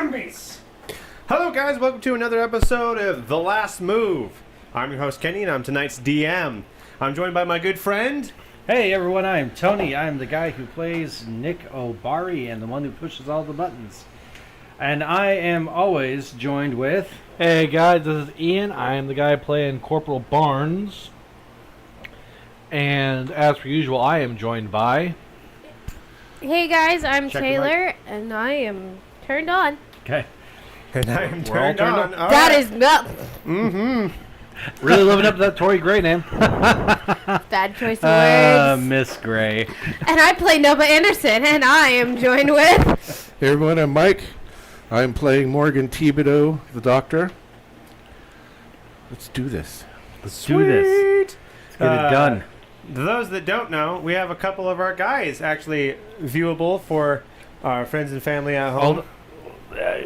Zombies! Hello guys, welcome to another episode of The Last Move. I'm your host Kenny and I'm tonight's DM. I'm joined by my good friend... Hey everyone, I'm Tony. I'm the guy who plays Nick O'Barry and the one who pushes all the buttons. And I am always joined with... Hey guys, this is Ian. I am the guy playing Corporal Barnes. And as per usual, I am joined by... Hey guys, I'm Check your Taylor, and I am turned on. Okay. And I am We're all turned turned on. All That right. is not Really living up to that Tori Gray name. bad choice of words. Miss Gray. And I play Nova Anderson, and I am joined with. Hey everyone, I'm Mike. I'm playing Morgan Thibodeau, the doctor. Let's do this. Let's do this. Let's get it done. To those that don't know, we have a couple of our guys actually viewable for our friends and family at home.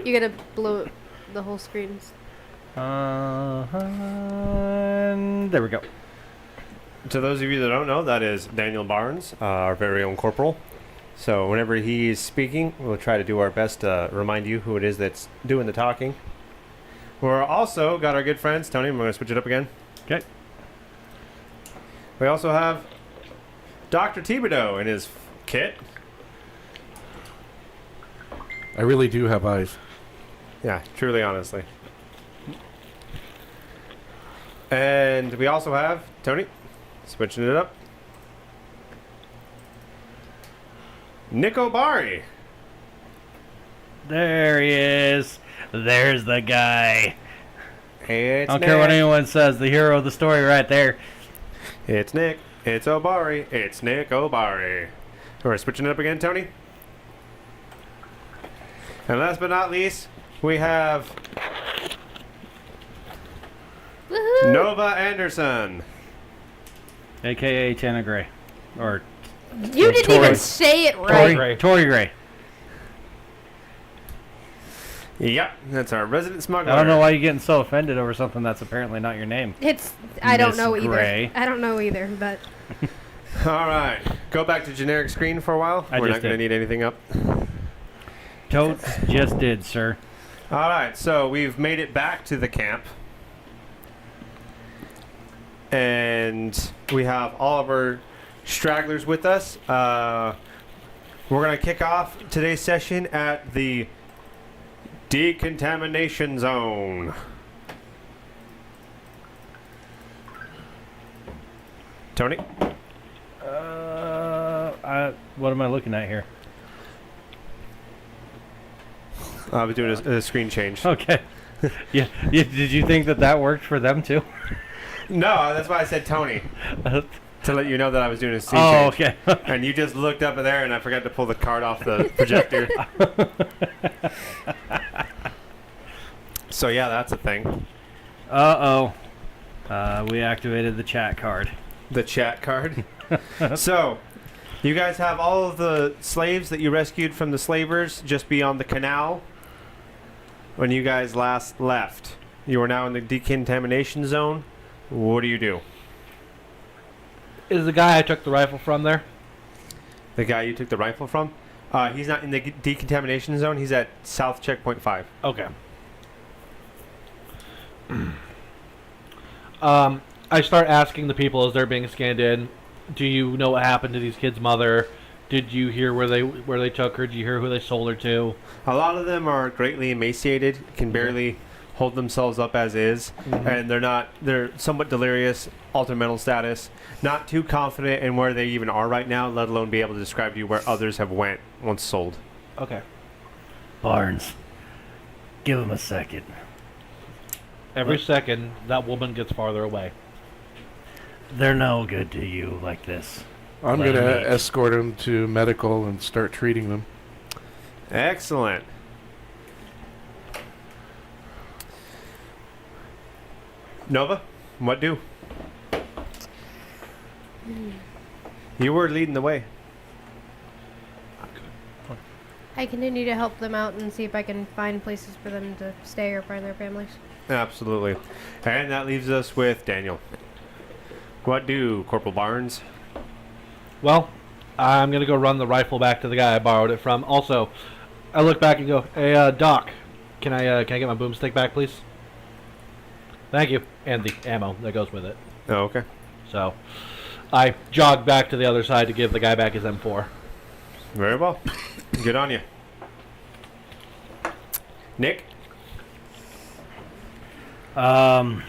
You gotta blow the whole screen. There we go. To those of you that don't know, that is Daniel Barnes, our very own corporal. So whenever he's speaking, we'll try to do our best to remind you who it is that's doing the talking. We're also got our good friends, Tony, we're going to switch it up again. Okay. We also have Dr. Thibodeau in his kit. I really do have eyes. Yeah, truly, honestly. And we also have Tony, switching it up. Nick O'Barry. There he is. There's the guy. It's I don't care what anyone says. The hero of the story right there. It's Nick. It's O'Barry. It's Nick O'Barry. We're switching it up again, Tony. And last but not least, we have Woohoo! Nova Anderson. A.K.A. Tana Gray. Or You didn't Tori. even say it Tori right. Gray. Tori Gray. Yep, that's our resident smuggler. I don't know why you're getting so offended over something that's apparently not your name. I don't Miss know either. Gray. I don't know either, but All right, go back to generic screen for a while. I We're just not going to did. need anything up. Totes just did, sir. All right, so we've made it back to the camp. And we have all of our stragglers with us. We're going to kick off today's session at the decontamination zone. Tony? What am I looking at here? I was doing a screen change. Okay. Yeah. Did you think that worked for them too? No, that's why I said Tony. To let you know that I was doing a scene Oh, change. okay. And you just looked up there and I forgot to pull the card off the projector. So yeah, that's a thing. Uh-oh. We activated the chat card. The chat card. So, you guys have all of the slaves that you rescued from the slavers just beyond the canal when you guys last left. You are now in the decontamination zone. What do you do? Is the guy I took the rifle from there? The guy you took the rifle from? He's not in the decontamination zone. He's at South Checkpoint 5. Okay. I start asking the people as they're being scanned in, do you know what happened to these kids' mother? Did you hear where they took her? Did you hear who they sold her to? A lot of them are greatly emaciated, can barely hold themselves up as is, and they're somewhat delirious, altered mental status, not too confident in where they even are right now, let alone be able to describe to you where others have went once sold. Okay. Barnes. Give him a second. Every second, that woman gets farther away. They're no good to you like this. I'm Let going him to eat. escort them to medical and start treating them. Excellent. Nova, what do? You were leading the way. I continue to help them out and see if I can find places for them to stay or find their families. Absolutely. And that leaves us with Daniel. What do, Corporal Barnes? Well, I'm going to go run the rifle back to the guy I borrowed it from. Also, I look back and go, hey, Doc, Can I get my boomstick back, please? Thank you, and the ammo that goes with it. Oh, okay. So, I jog back to the other side to give the guy back his M4. Very well. Good on you. Nick? I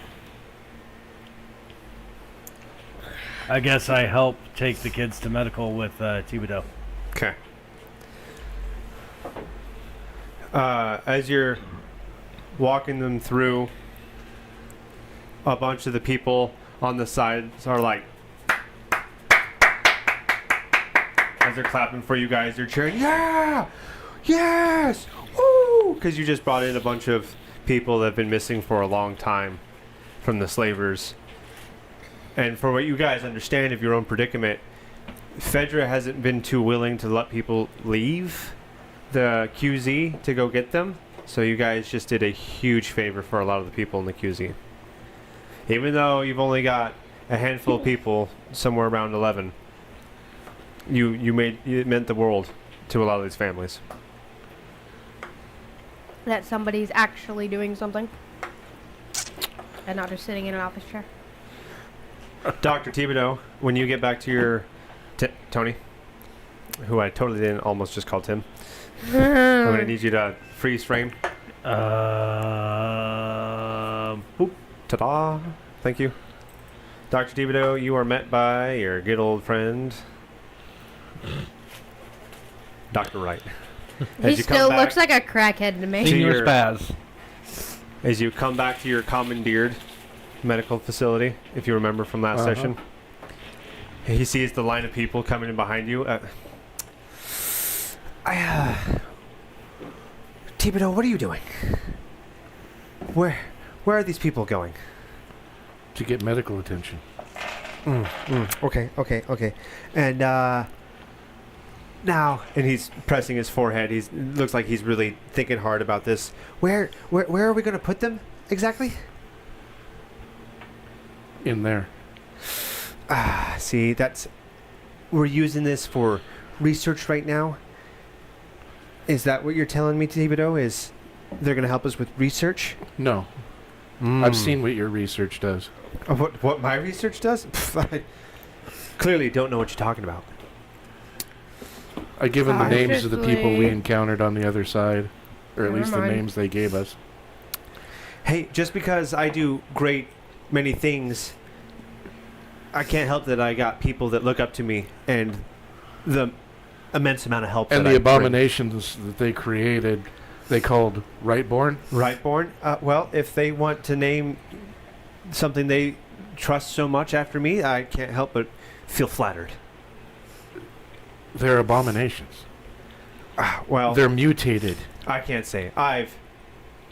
guess I help take the kids to medical with Thibodeau. Okay. As you're walking them through, a bunch of the people on the sides are like, as they're clapping for you guys, they're cheering, yeah! Yes! Woo! Because you just brought in a bunch of people that have been missing for a long time from the slavers. And for what you guys understand of your own predicament, Fedra hasn't been too willing to let people leave the QZ to go get them. So you guys just did a huge favor for a lot of the people in the QZ. Even though you've only got a handful of people, somewhere around 11, it meant the world to a lot of these families. That somebody's actually doing something. And not just sitting in an office chair. Dr. Thibodeau, when you get back to your Tony, who I totally didn't almost just call Tim, I'm going to need you to freeze frame. Boop. Ta-da! Thank you. Dr. Thibodeau, you are met by your good old friend, Dr. Wright. He still looks like a crackhead to me. Senior your- Spaz. As you come back to your commandeered medical facility, if you remember from last session, he sees the line of people coming in behind you. Thibodeau, what are you doing? Where are these people going? To get medical attention. Okay. And now, and he's pressing his forehead. He looks like he's really thinking hard about this. Where are we going to put them exactly? In there. See, we're using this for research right now. Is that what you're telling me, Thibodeau? Is they're going to help us with research? No. I've seen what your research does. What my research does? I clearly don't know what you're talking about. I give him the names of the people we Obviously. encountered on the other side, or at Never least the mind. names they gave us. Hey, just because I do many things, I can't help that I got people that look up to me and the immense amount of help And that the I bring. abominations that they created, they called Rightborn. Rightborn? Well, if they want to name something they trust so much after me, I can't help but feel flattered. They're abominations. Well, They're mutated. I can't say. I've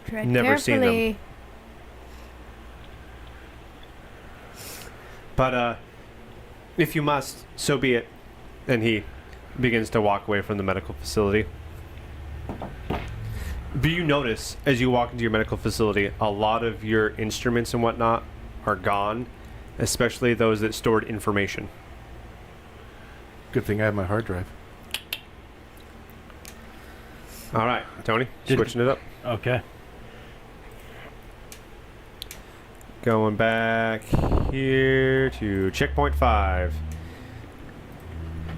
Tread Never seen them. carefully. But if you must, so be it. And he begins to walk away from the medical facility. But you notice, as you walk into your medical facility, a lot of your instruments and whatnot are gone, especially those that stored information. Good thing I have my hard drive. All right, Tony, switching it up. Okay. Going back here to checkpoint 5.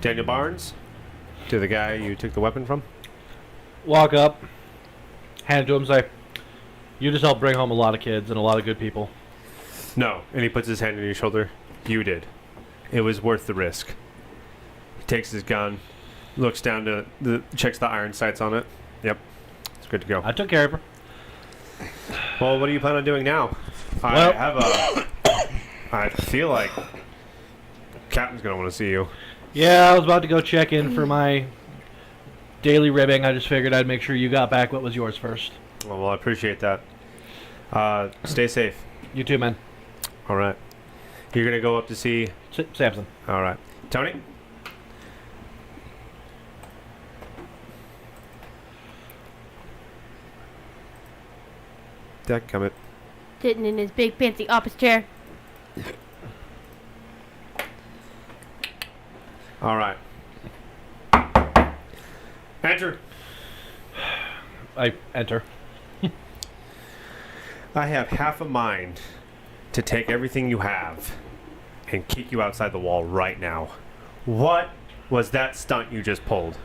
Daniel Barnes, to the guy you took the weapon from. Walk up, hand it to him, say, "You just helped bring home a lot of kids and a lot of good people." No, and he puts his hand on your shoulder. You did. It was worth the risk. He takes his gun, looks down to checks the iron sights on it. Yep, it's good to go. I took care of her. Well, what do you plan on doing now? Well- I feel like Captain's gonna want to see you. Yeah, I was about to go check in for my daily ribbing. I just figured I'd make sure you got back what was yours first. Well, I appreciate that. Stay safe. You too, man. All right. You're gonna go up to see. Samson. All right, Tony. Dadgummit. Sitting in his big fancy office chair. All right. Enter. I enter. I have half a mind to take everything you have and kick you outside the wall right now. What was that stunt you just pulled?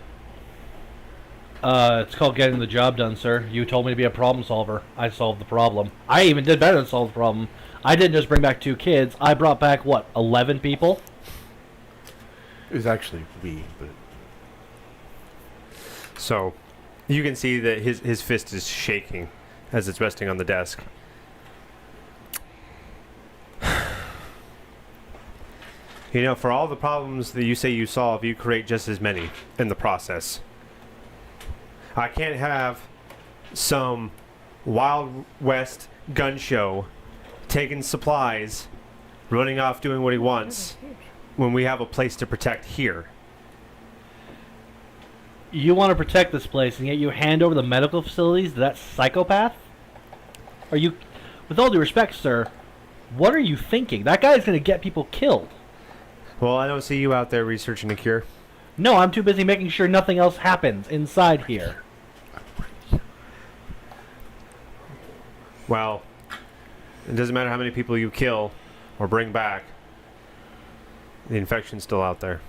It's called getting the job done, sir. You told me to be a problem solver. I solved the problem. I even did better than solve the problem. I didn't just bring back 2 kids. I brought back, what, 11 people? It was actually we, but So, you can see that his fist is shaking as it's resting on the desk. You know, for all the problems that you say you solve, you create just as many in the process. I can't have some Wild West gun show taking supplies, running off doing what he wants when we have a place to protect here. You want to protect this place, and yet you hand over the medical facilities to that psychopath? Are you... With all due respect, sir, what are you thinking? That guy's going to get people killed. Well, I don't see you out there researching a cure. No, I'm too busy making sure nothing else happens inside here. Well, it doesn't matter how many people you kill or bring back. The infection's still out there.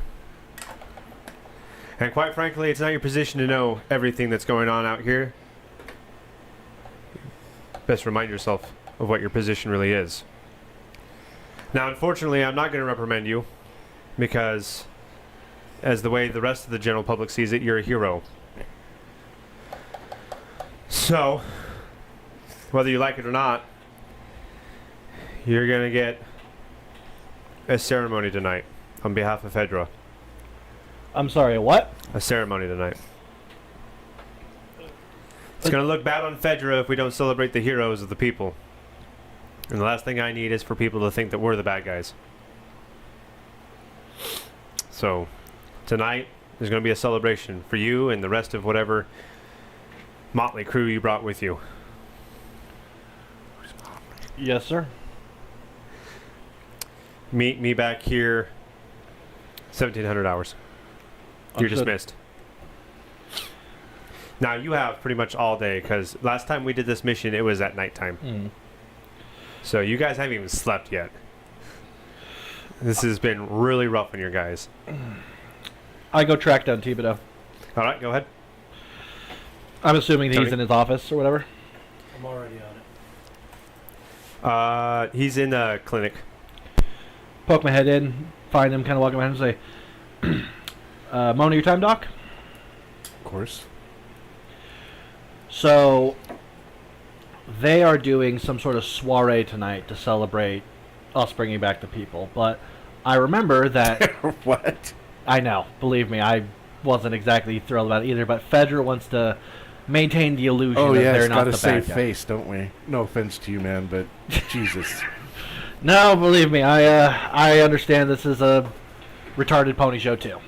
And quite frankly, it's not your position to know everything that's going on out here. Best remind yourself of what your position really is. Now, unfortunately, I'm not going to reprimand you because, as the way the rest of the general public sees it, you're a hero. So, whether you like it or not, you're going to get a ceremony tonight on behalf of Fedra. I'm sorry, a what? A ceremony tonight. It's going to look bad on Fedra if we don't celebrate the heroes of the people. And the last thing I need is for people to think that we're the bad guys. So, tonight, there's going to be a celebration for you and the rest of whatever motley crew you brought with you. Yes, sir. Meet me back here, 1700 hours. You're Understood. dismissed. Now, you have pretty much all day, because last time we did this mission, it was at nighttime. Mm. So you guys haven't even slept yet. This has been really rough on your guys. I go track down Thibodeau. All right, go ahead. I'm assuming that Tony? he's in his office or whatever. I'm already on it. He's in a clinic. Poke my head in, find him, kind of walk around and say, Mona, your time, Doc? of course. So, they are doing some sort of soiree tonight to celebrate us bringing back the people. But I remember that... What? I know, believe me, I wasn't exactly thrilled about it either, but Fedra wants to maintain the illusion Oh that yeah, they're it's not got the to bad save guy. face, don't we? No offense to you, man, but Jesus. No, believe me, I understand this is a retarded pony show too.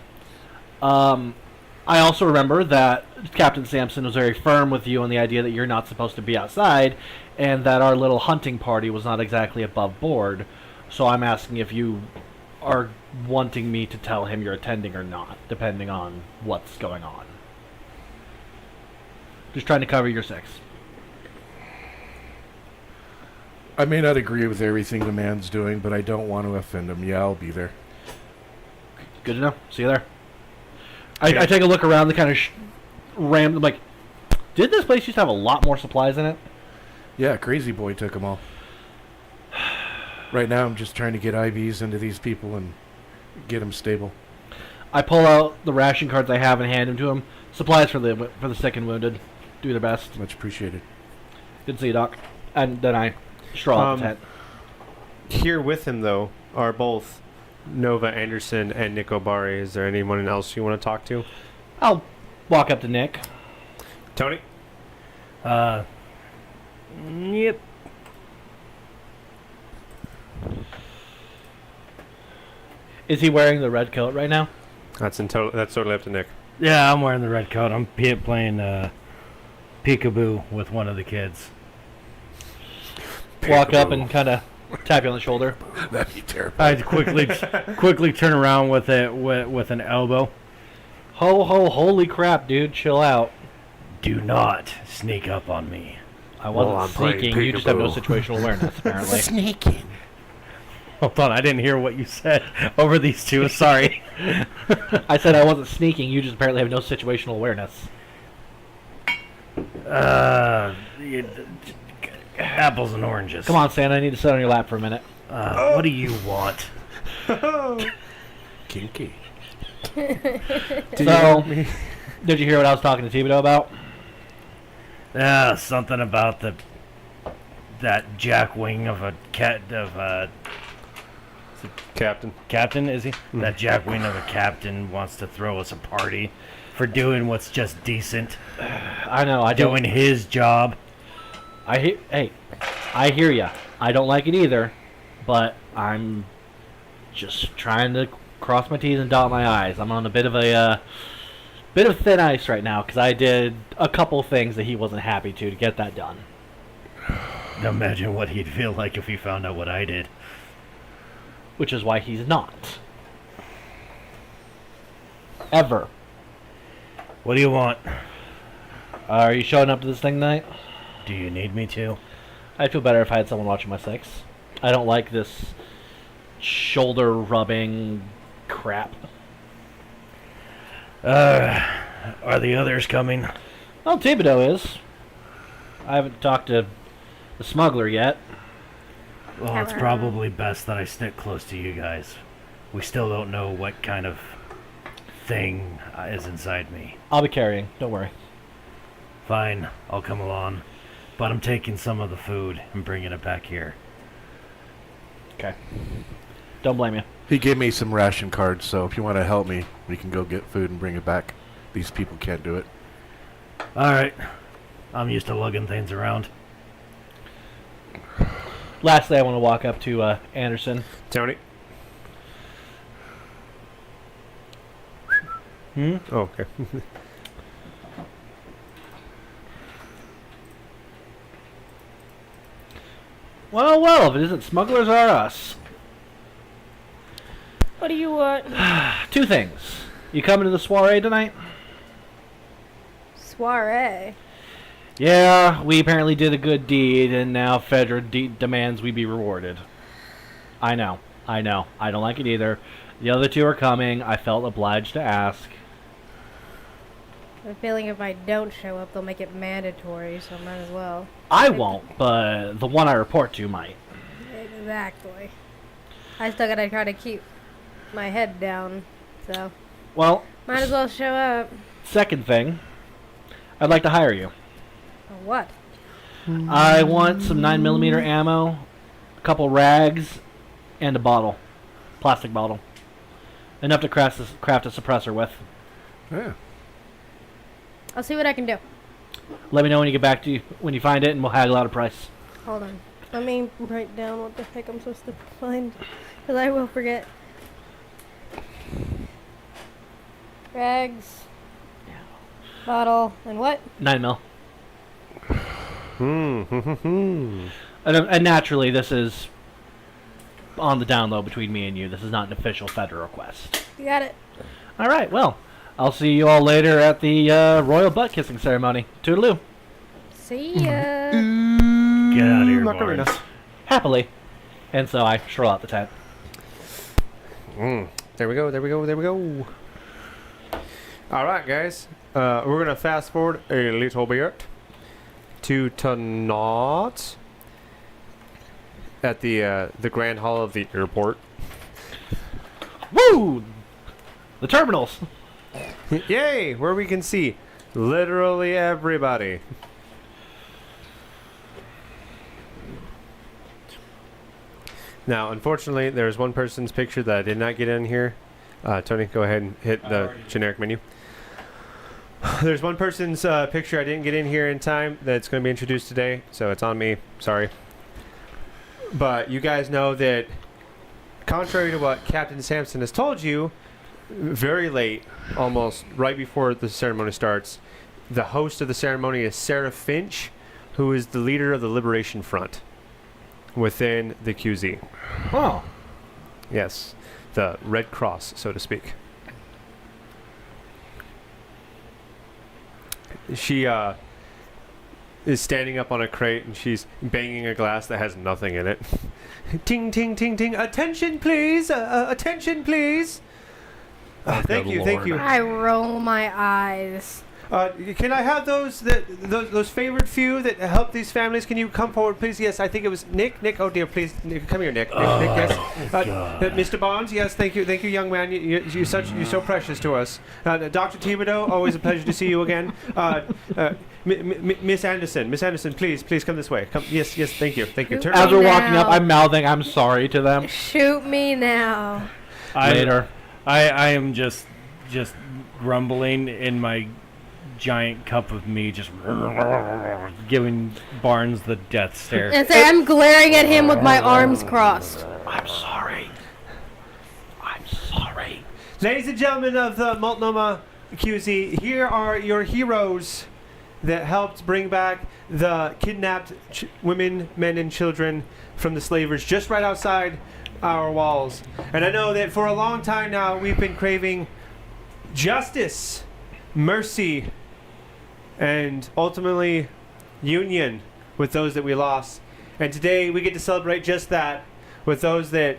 I also remember that Captain Sampson was very firm with you on the idea that you're not supposed to be outside, and that our little hunting party was not exactly above board. So I'm asking if you are wanting me to tell him you're attending or not, depending on what's going on. Just trying to cover your 6. I may not agree with everything the man's doing, but I don't want to offend him. Yeah, I'll be there. Good to know. See you there. Okay. I take a look around the kind of I'm like, did this place used to have a lot more supplies in it? Yeah, Crazy Boy took them all. Right now, I'm just trying to get IVs into these people and get them stable. I pull out the ration cards I have and hand them to them. Supplies for the sick and wounded. Do their best. Much appreciated. Good to see you, Doc. And then I straw out the tent. Here with him, though, are both Nova Anderson and Nick O'Barry. Is there anyone else you want to talk to? I'll walk up to Nick. Tony? Yep. Is he wearing the red coat right now? That's totally up to Nick. Yeah, I'm wearing the red coat. I'm playing peekaboo with one of the kids. Walk up and kind of tap you on the shoulder. That'd be terrible. I quickly turn around with it with an elbow. Holy crap, dude. Chill out. Do not sneak up on me. I wasn't I'm playing sneaking. You just have no peekaboo. situational awareness, apparently. Sneaking. Hold on, I didn't hear what you said over these two. Sorry. I said I wasn't sneaking. You just apparently have no situational awareness. Apples and oranges. Come on, Santa. I need to sit on your lap for a minute. What do you want? Kinky. So, did you hear what I was talking to Thibodeau about? Something about that jack wing of a Captain. captain, is he? That jack wing of a captain wants to throw us a party for doing what's just decent, I know. I don't. doing his job. Hey, I hear ya. I don't like it either, but I'm just trying to cross my T's and dot my I's. I'm on a bit of thin ice right now because I did a couple things that he wasn't happy to get that done. Imagine what he'd feel like if he found out what I did. Which is why he's not. Ever. What do you want? Are you showing up to this thing tonight? Do you need me to? I'd feel better if I had someone watching my six. I don't like this shoulder rubbing crap. Are the others coming? Well, Thibodeau is. I haven't talked to the smuggler yet. Well, it's probably best that I stick close to you guys. We still don't know what kind of thing is inside me. I'll be carrying. Don't worry. Fine, I'll come along. But I'm taking some of the food and bringing it back here. Okay. Don't blame you. He gave me some ration cards, so if you want to help me, we can go get food and bring it back. These people can't do it. Alright. I'm used to lugging things around. Lastly, I want to walk up to Anderson. Tony. Oh, okay. Well, if it isn't smugglers or us. What do you want? Two things. You coming to the soiree tonight? Soiree. Yeah, we apparently did a good deed, and now Fedra demands we be rewarded. I know. I don't like it either. The other two are coming. I felt obliged to ask. I have a feeling if I don't show up, they'll make it mandatory, so I might as well. I won't, but the one I report to might. Exactly. I still gotta try to keep my head down, so Well, might as well show up. second thing, I'd like to hire you. For what? I want some 9mm ammo, a couple rags, and a bottle. Plastic bottle. Enough to craft a suppressor with. Yeah. I'll see what I can do. Let me know when you get back to you, when you find it, and we'll haggle out a price. Hold on. Let me write down what the heck I'm supposed to find, because I will forget. Rags. Bottle. And what? 9mm. Hmm. And naturally, this is on the down low between me and you. This is not an official federal request. You got it. All right, well, I'll see you all later at the royal butt kissing ceremony. Toodaloo. See ya. Get out of here, Macarena. Barnes. Happily. And so I stroll out the tent. There we go. All right, guys. We're going to fast forward a little bit to tonight at the Grand Hall of the airport. Woo! The terminals. Yay! Where we can see literally everybody. Now, unfortunately, there's one person's picture that I did not get in here. Tony, go ahead and hit the generic menu. There's one person's picture I didn't get in here in time that's going to be introduced today, so it's on me. Sorry. But you guys know that, contrary to what Captain Sampson has told you, very late, almost right before the ceremony starts, the host of the ceremony is Sarah Finch, who is the leader of the Liberation Front within the QZ. Oh. Yes, the Red Cross, so to speak. is standing up on a crate and she's banging a glass that has nothing in it. Ting, ting, ting, ting. Attention, please. Attention, please. Thank good you, thank you. I roll my eyes. Can I have those favored few that help these families? Can you come forward, please? Yes, I think it was Nick. Nick, oh dear, please, Nick, come here, Nick. Nick, yes. Mr. Bonds, yes, thank you, young man. You're so precious to us. Dr. Thibodeau, always a pleasure to see you again. Miss Anderson, please come this way. Come, yes, thank you. Turn As around. we're walking up, now. I'm mouthing, "I'm sorry" to them. Shoot me now. Later. I am just grumbling in my giant cup of me, just giving Barnes the death stare. And say I'm glaring at him with my arms crossed. I'm sorry. Ladies and gentlemen of the Multnomah QZ, here are your heroes that helped bring back the kidnapped women, men, and children from the slavers just right outside our walls. And I know that for a long time now we've been craving justice, mercy, and ultimately union with those that we lost. And today we get to celebrate just that with those that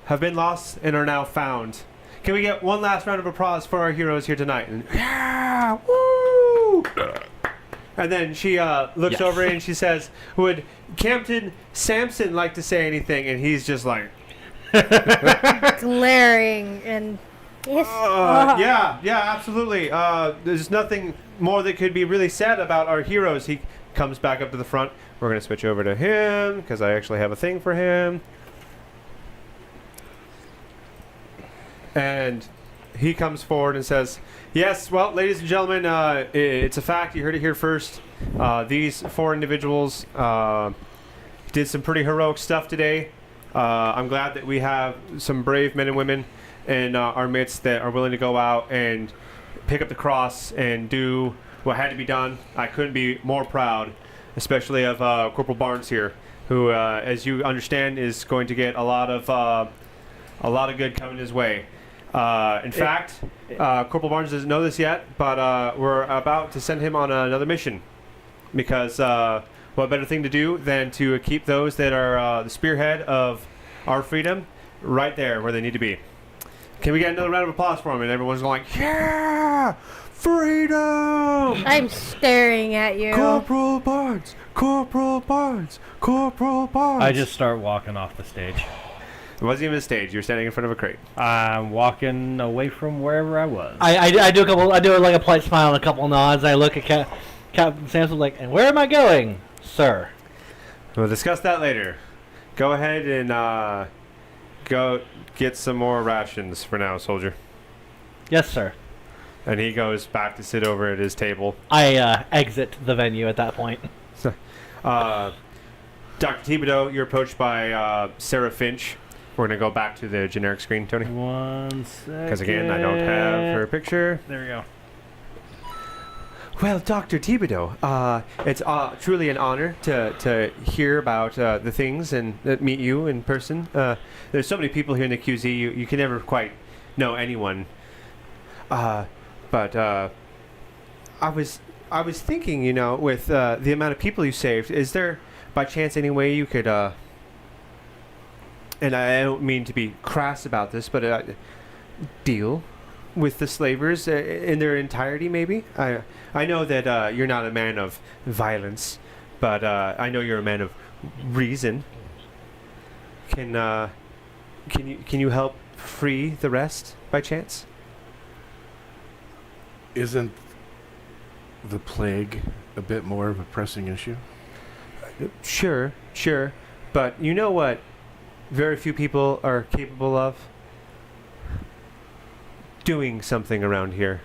have been lost and are now found. Can we get one last round of applause for our heroes here tonight? And, yeah, woo! And then she looks Yes. over and she says, "Would Captain Sampson like to say anything?" And he's just like, Glaring and yes. yeah, absolutely. There's nothing more that could be really said about our heroes. He comes back up to the front. We're going to switch over to him because I actually have a thing for him. And he comes forward and says, "Yes, well, ladies and gentlemen, it's a fact. You heard it here first. These 4 individuals did some pretty heroic stuff today. I'm glad that we have some brave men and women in our midst that are willing to go out and pick up the cross and do what had to be done. I couldn't be more proud, especially of Corporal Barnes here, who, as you understand, is going to get a lot of good coming his way. In fact, Corporal Barnes doesn't know this yet, but we're about to send him on another mission because what better thing to do than to keep those that are the spearhead of our freedom right there where they need to be." Can we get another round of applause for him? And everyone's going like, "Yeah, freedom!" I'm staring at you. Corporal Barnes, Corporal Barnes, Corporal Barnes. I just start walking off the stage. It wasn't even a stage. You were standing in front of a crate. I'm walking away from wherever I was. I do a couple. I do like a polite smile and a couple nods. I look at Captain Sampson like, "And where am I going, sir?" We'll discuss that later. Go ahead and go get some more rations for now, soldier. "Yes, sir." And he goes back to sit over at his table. I exit the venue at that point. Dr. Thibodeau, you're approached by Sarah Finch. We're going to go back to the generic screen, Tony. 1 second. Because again, I don't have her picture. There we go. Well, Dr. Thibodeau, it's truly an honor to hear about the things and meet you in person. There's so many people here in the QZ, you can never quite know anyone. But I was thinking, with the amount of people you saved, is there by chance any way you could, and I don't mean to be crass about this, but deal with the slavers in their entirety, maybe? I know that you're not a man of violence, but I know you're a man of reason. Can you help free the rest by chance? Isn't the plague a bit more of a pressing issue? Sure. But you know what very few people are capable of? Doing something around here.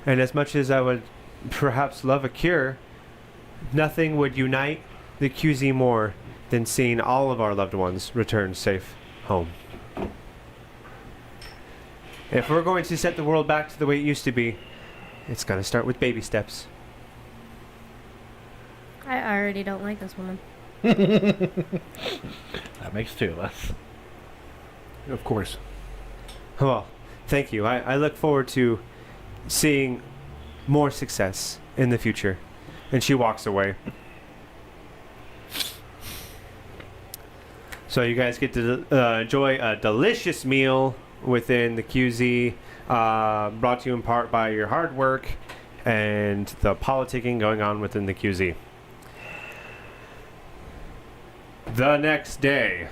And as much as I would perhaps love a cure, nothing would unite the QZ more than seeing all of our loved ones return safe home. If we're going to set the world back to the way it used to be, it's going to start with baby steps. I already don't like this woman. That makes 2 of us. Of course. Well, thank you. I look forward to seeing more success in the future. And she walks away. So you guys get to enjoy a delicious meal within the QZ, brought to you in part by your hard work and the politicking going on within the QZ. The next day,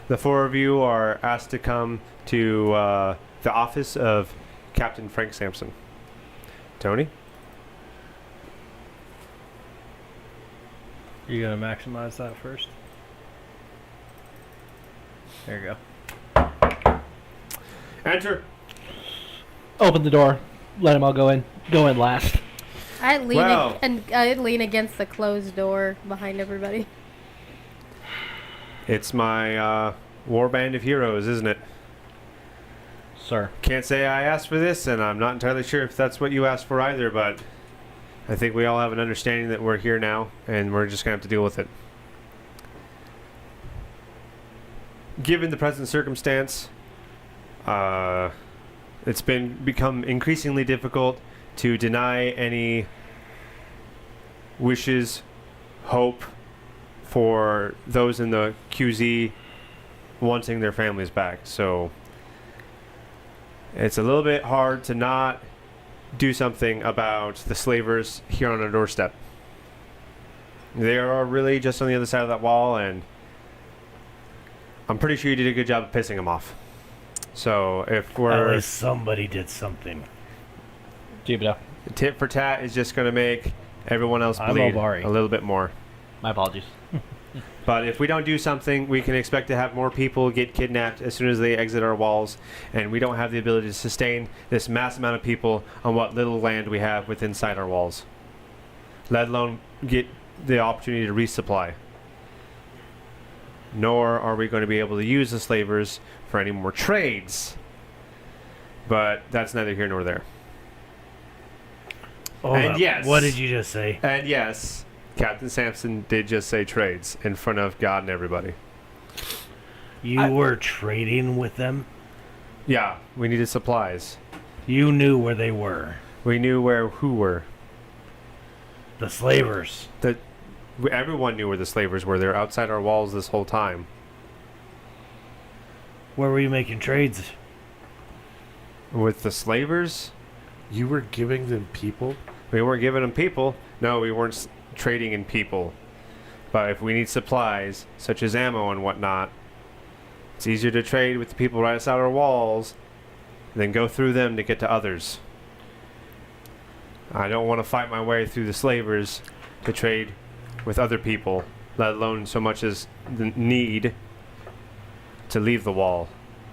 the four of you are asked to come to the office of Captain Frank Sampson. Tony? You gonna maximize that first? There you go. Enter. Open the door. Let them all go in. Go in last. I lean Well. I lean against the closed door behind everybody. It's my war band of heroes, isn't it? Sir. Can't say I asked for this, and I'm not entirely sure if that's what you asked for either, but I think we all have an understanding that we're here now, and we're just going to have to deal with it. Given the present circumstance, it's become increasingly difficult to deny any wishes, hope for those in the QZ wanting their families back. So it's a little bit hard to not do something about the slavers here on our doorstep. They are really just on the other side of that wall, and I'm pretty sure you did a good job of pissing them off. So if At we're least somebody did something. Keep it up. tit for tat is just going to make everyone else I'm bleed Obari. a little bit more. My apologies. But if we don't do something, we can expect to have more people get kidnapped as soon as they exit our walls, and we don't have the ability to sustain this mass amount of people on what little land we have within inside our walls, let alone get the opportunity to resupply. Nor are we going to be able to use the slavers for any more trades. But that's neither here nor there. Hold And up. yes. What did you just say? And yes, Captain Sampson did just say trades in front of God and everybody. You were trading with them? Yeah, we needed supplies. You knew where they were. We knew who were. The slavers. Everyone knew where the slavers were. They were outside our walls this whole time. Where were you making trades? With the slavers, You were giving them people? we weren't giving them people. No, we weren't trading in people. But if we need supplies, such as ammo and whatnot, it's easier to trade with the people right outside our walls than go through them to get to others. I don't want to fight my way through the slavers to trade with other people, let alone so much as the need to leave the wall.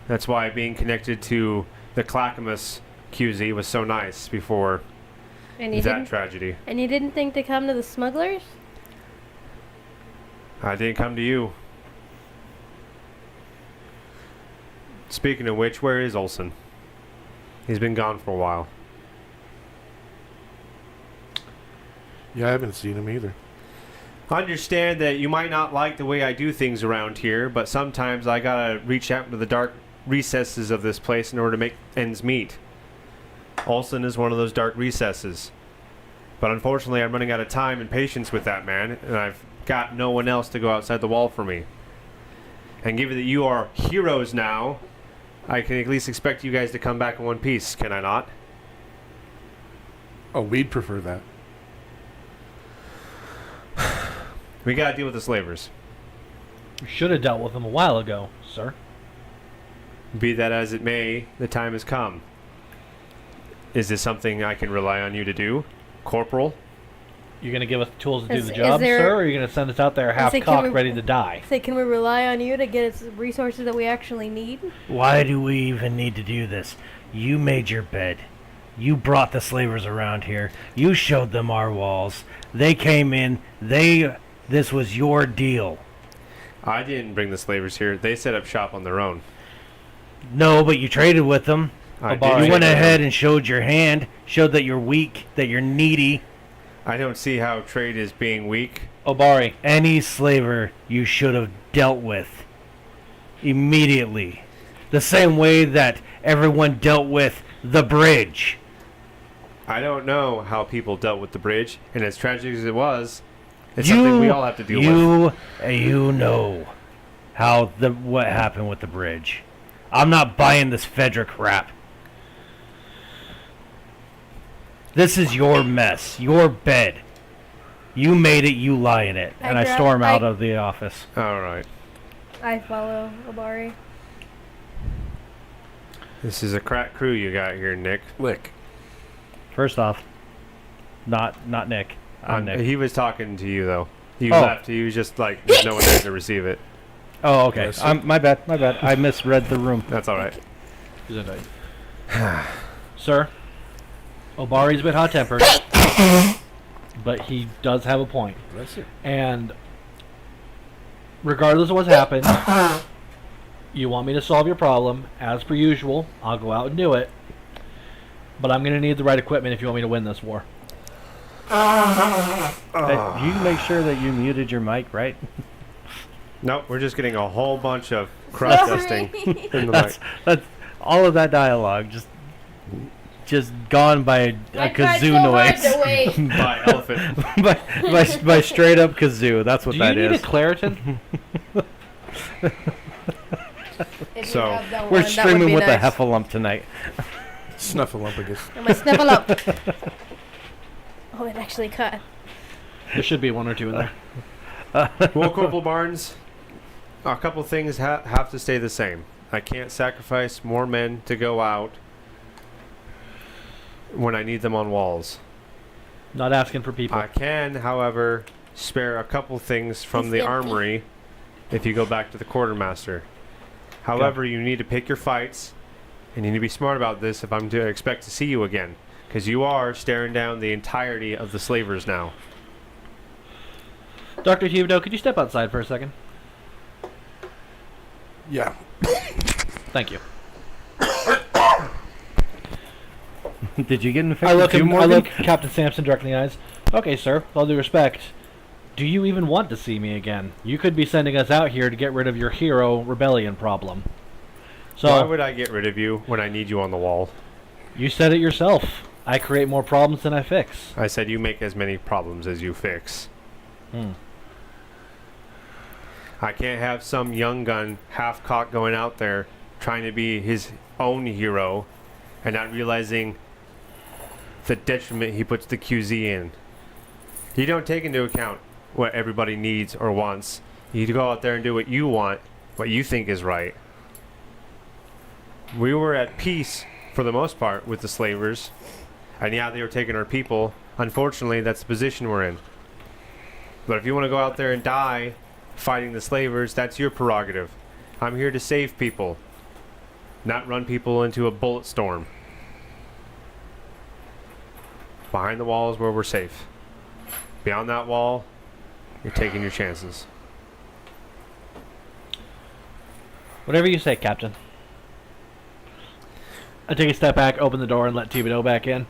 That's why being connected to the Clackamas QZ was so nice before And you that didn't. tragedy. And you didn't think to come to the smugglers? I didn't come to you. Speaking of which, where is Olson? He's been gone for a while. Yeah, I haven't seen him either. Understand that you might not like the way I do things around here, but sometimes I gotta reach out into the dark recesses of this place in order to make ends meet. Olson is one of those dark recesses. But unfortunately, I'm running out of time and patience with that man, and I've got no one else to go outside the wall for me. And given that you are heroes now, I can at least expect you guys to come back in one piece, can I not? Oh, we'd prefer that. We gotta deal with the slavers. You should have dealt with them a while ago, sir. Be that as it may, the time has come. Is this something I can rely on you to do, Corporal? You're going to give us the tools to do Is- the is job, there- sir, or are you going to send us out there Say, can half-cocked, we- ready to die? Say, can we rely on you to get us resources that we actually need? Why do we even need to do this? You made your bed. You brought the slavers around here. You showed them our walls. They came in. This was your deal. I didn't bring the slavers here. They set up shop on their own. No, but you traded with them. I bar- did You trade went with them. ahead and showed your hand, showed that you're weak, that you're needy. I don't see how trade is being weak. Obari, Any slaver you should have dealt with immediately. The same way that everyone dealt with the bridge. I don't know how people dealt with the bridge, and as tragic as it was, It's something we all have to deal with. You know what happened with the bridge. I'm not buying this Fedra crap. This is your mess, your bed. You made it, you lie in it. And I storm out of the office. All right. I follow Obari. This is a crack crew you got here, Nick. Lick. First off, not Nick. I'm Nick. He was talking to you, though. You Oh. left. He was just like, there's no one there to receive it. Oh, okay. Yes. My bad. I misread the room. That's all right. Sir, Obari's a bit hot-tempered, but he does have a point. That's it. And regardless of what's happened, you want me to solve your problem, as per usual, I'll go out and do it. But I'm going to need the right equipment if you want me to win this war. You make sure that you muted your mic, right? Nope, we're just getting a whole bunch of crust dusting in the mic. That's all of that dialogue just gone by a kazoo noise. By elephant. by straight up kazoo. That's what Do that you need is. a Claritin? So, We're streaming with a heffalump tonight. Snuffleupagus. I'm gonna sniffle up. Oh, it actually cut. There should be one or two in there. well, Corporal Barnes, a couple things have to stay the same. I can't sacrifice more men to go out when I need them on walls. Not asking for people. I can, however, spare a couple things from the armory if you go back to the quartermaster. However, you need to pick your fights, and you need to be smart about this if I'm to expect to see you again, because you are staring down the entirety of the slavers now. Dr. Huberto, could you step outside for a second? Yeah. Thank you. Did you get I infected look, too, him, I Morgan? look Captain Sampson directly in the eyes. Okay, sir, with all due respect, do you even want to see me again? You could be sending us out here to get rid of your hero rebellion problem. So, Why would I get rid of you when I need you on the wall? you said it yourself. I create more problems than I fix. I said you make as many problems as you fix. I can't have some young gun half-cocked going out there trying to be his own hero and not realizing the detriment he puts the QZ in. You don't take into account what everybody needs or wants. You go out there and do what you want, what you think is right. We were at peace for the most part with the slavers, and yeah, they were taking our people. Unfortunately, that's the position we're in. But if you want to go out there and die fighting the slavers, that's your prerogative. I'm here to save people, not run people into a bullet storm. Behind the wall is where we're safe. Beyond that wall, you're taking your chances. Whatever you say, Captain. I take a step back, open the door, and let Thibodeau back in.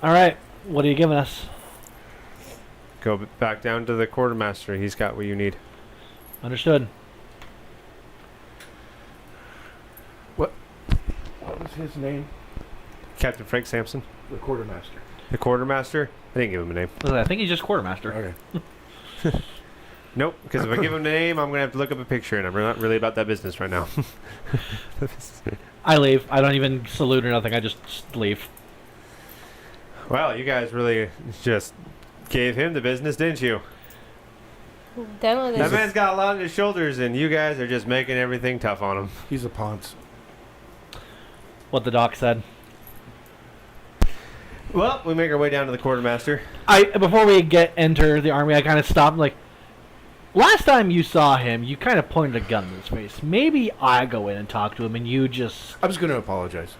Alright, what are you giving us? Go back down to the quartermaster. He's got what you need. Understood. What was his name? Captain Frank Sampson, The quartermaster. the quartermaster. I didn't give him a name. Listen, I think he's just quartermaster. Okay. Nope, because if I give him a name, I'm going to have to look up a picture, and I'm not really about that business right now. I leave. I don't even salute or nothing. I just leave. Well, you guys really just gave him the business, didn't you? Done with That this. man's got a lot on his shoulders, and you guys are just making everything tough on him. He's a Ponce. What the doc said. Well, we make our way down to the quartermaster. Before we enter the army, I kind of stopped. Like, last time you saw him, you kind of pointed a gun in his face. Maybe I go in and talk to him, and you just. I was going to apologize.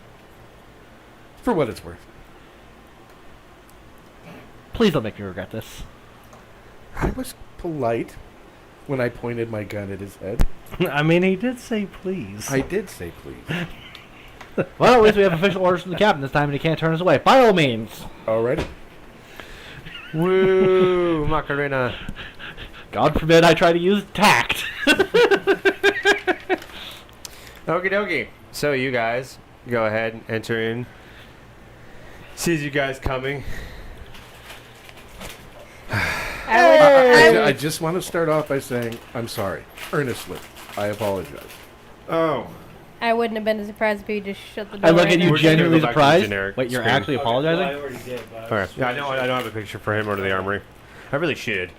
For what it's worth. Please don't make me regret this. I was polite when I pointed my gun at his head. I mean, he did say please. I did say please. Well, at least we have official orders from the captain this time, and he can't turn us away. By all means. Already. Woo, Macarena. God forbid I try to use tact. Okie dokie. So you guys go ahead and enter in. Sees you guys coming. I just want to start off by saying I'm sorry. Earnestly. I apologize. Oh. I wouldn't have been surprised if you just shut the door. I look right at now. you We're just gonna genuinely go back to the surprised. generic Wait, you're screen. actually apologizing? I already did, but Okay. Yeah, I don't have a picture for him or to the armory. I really should.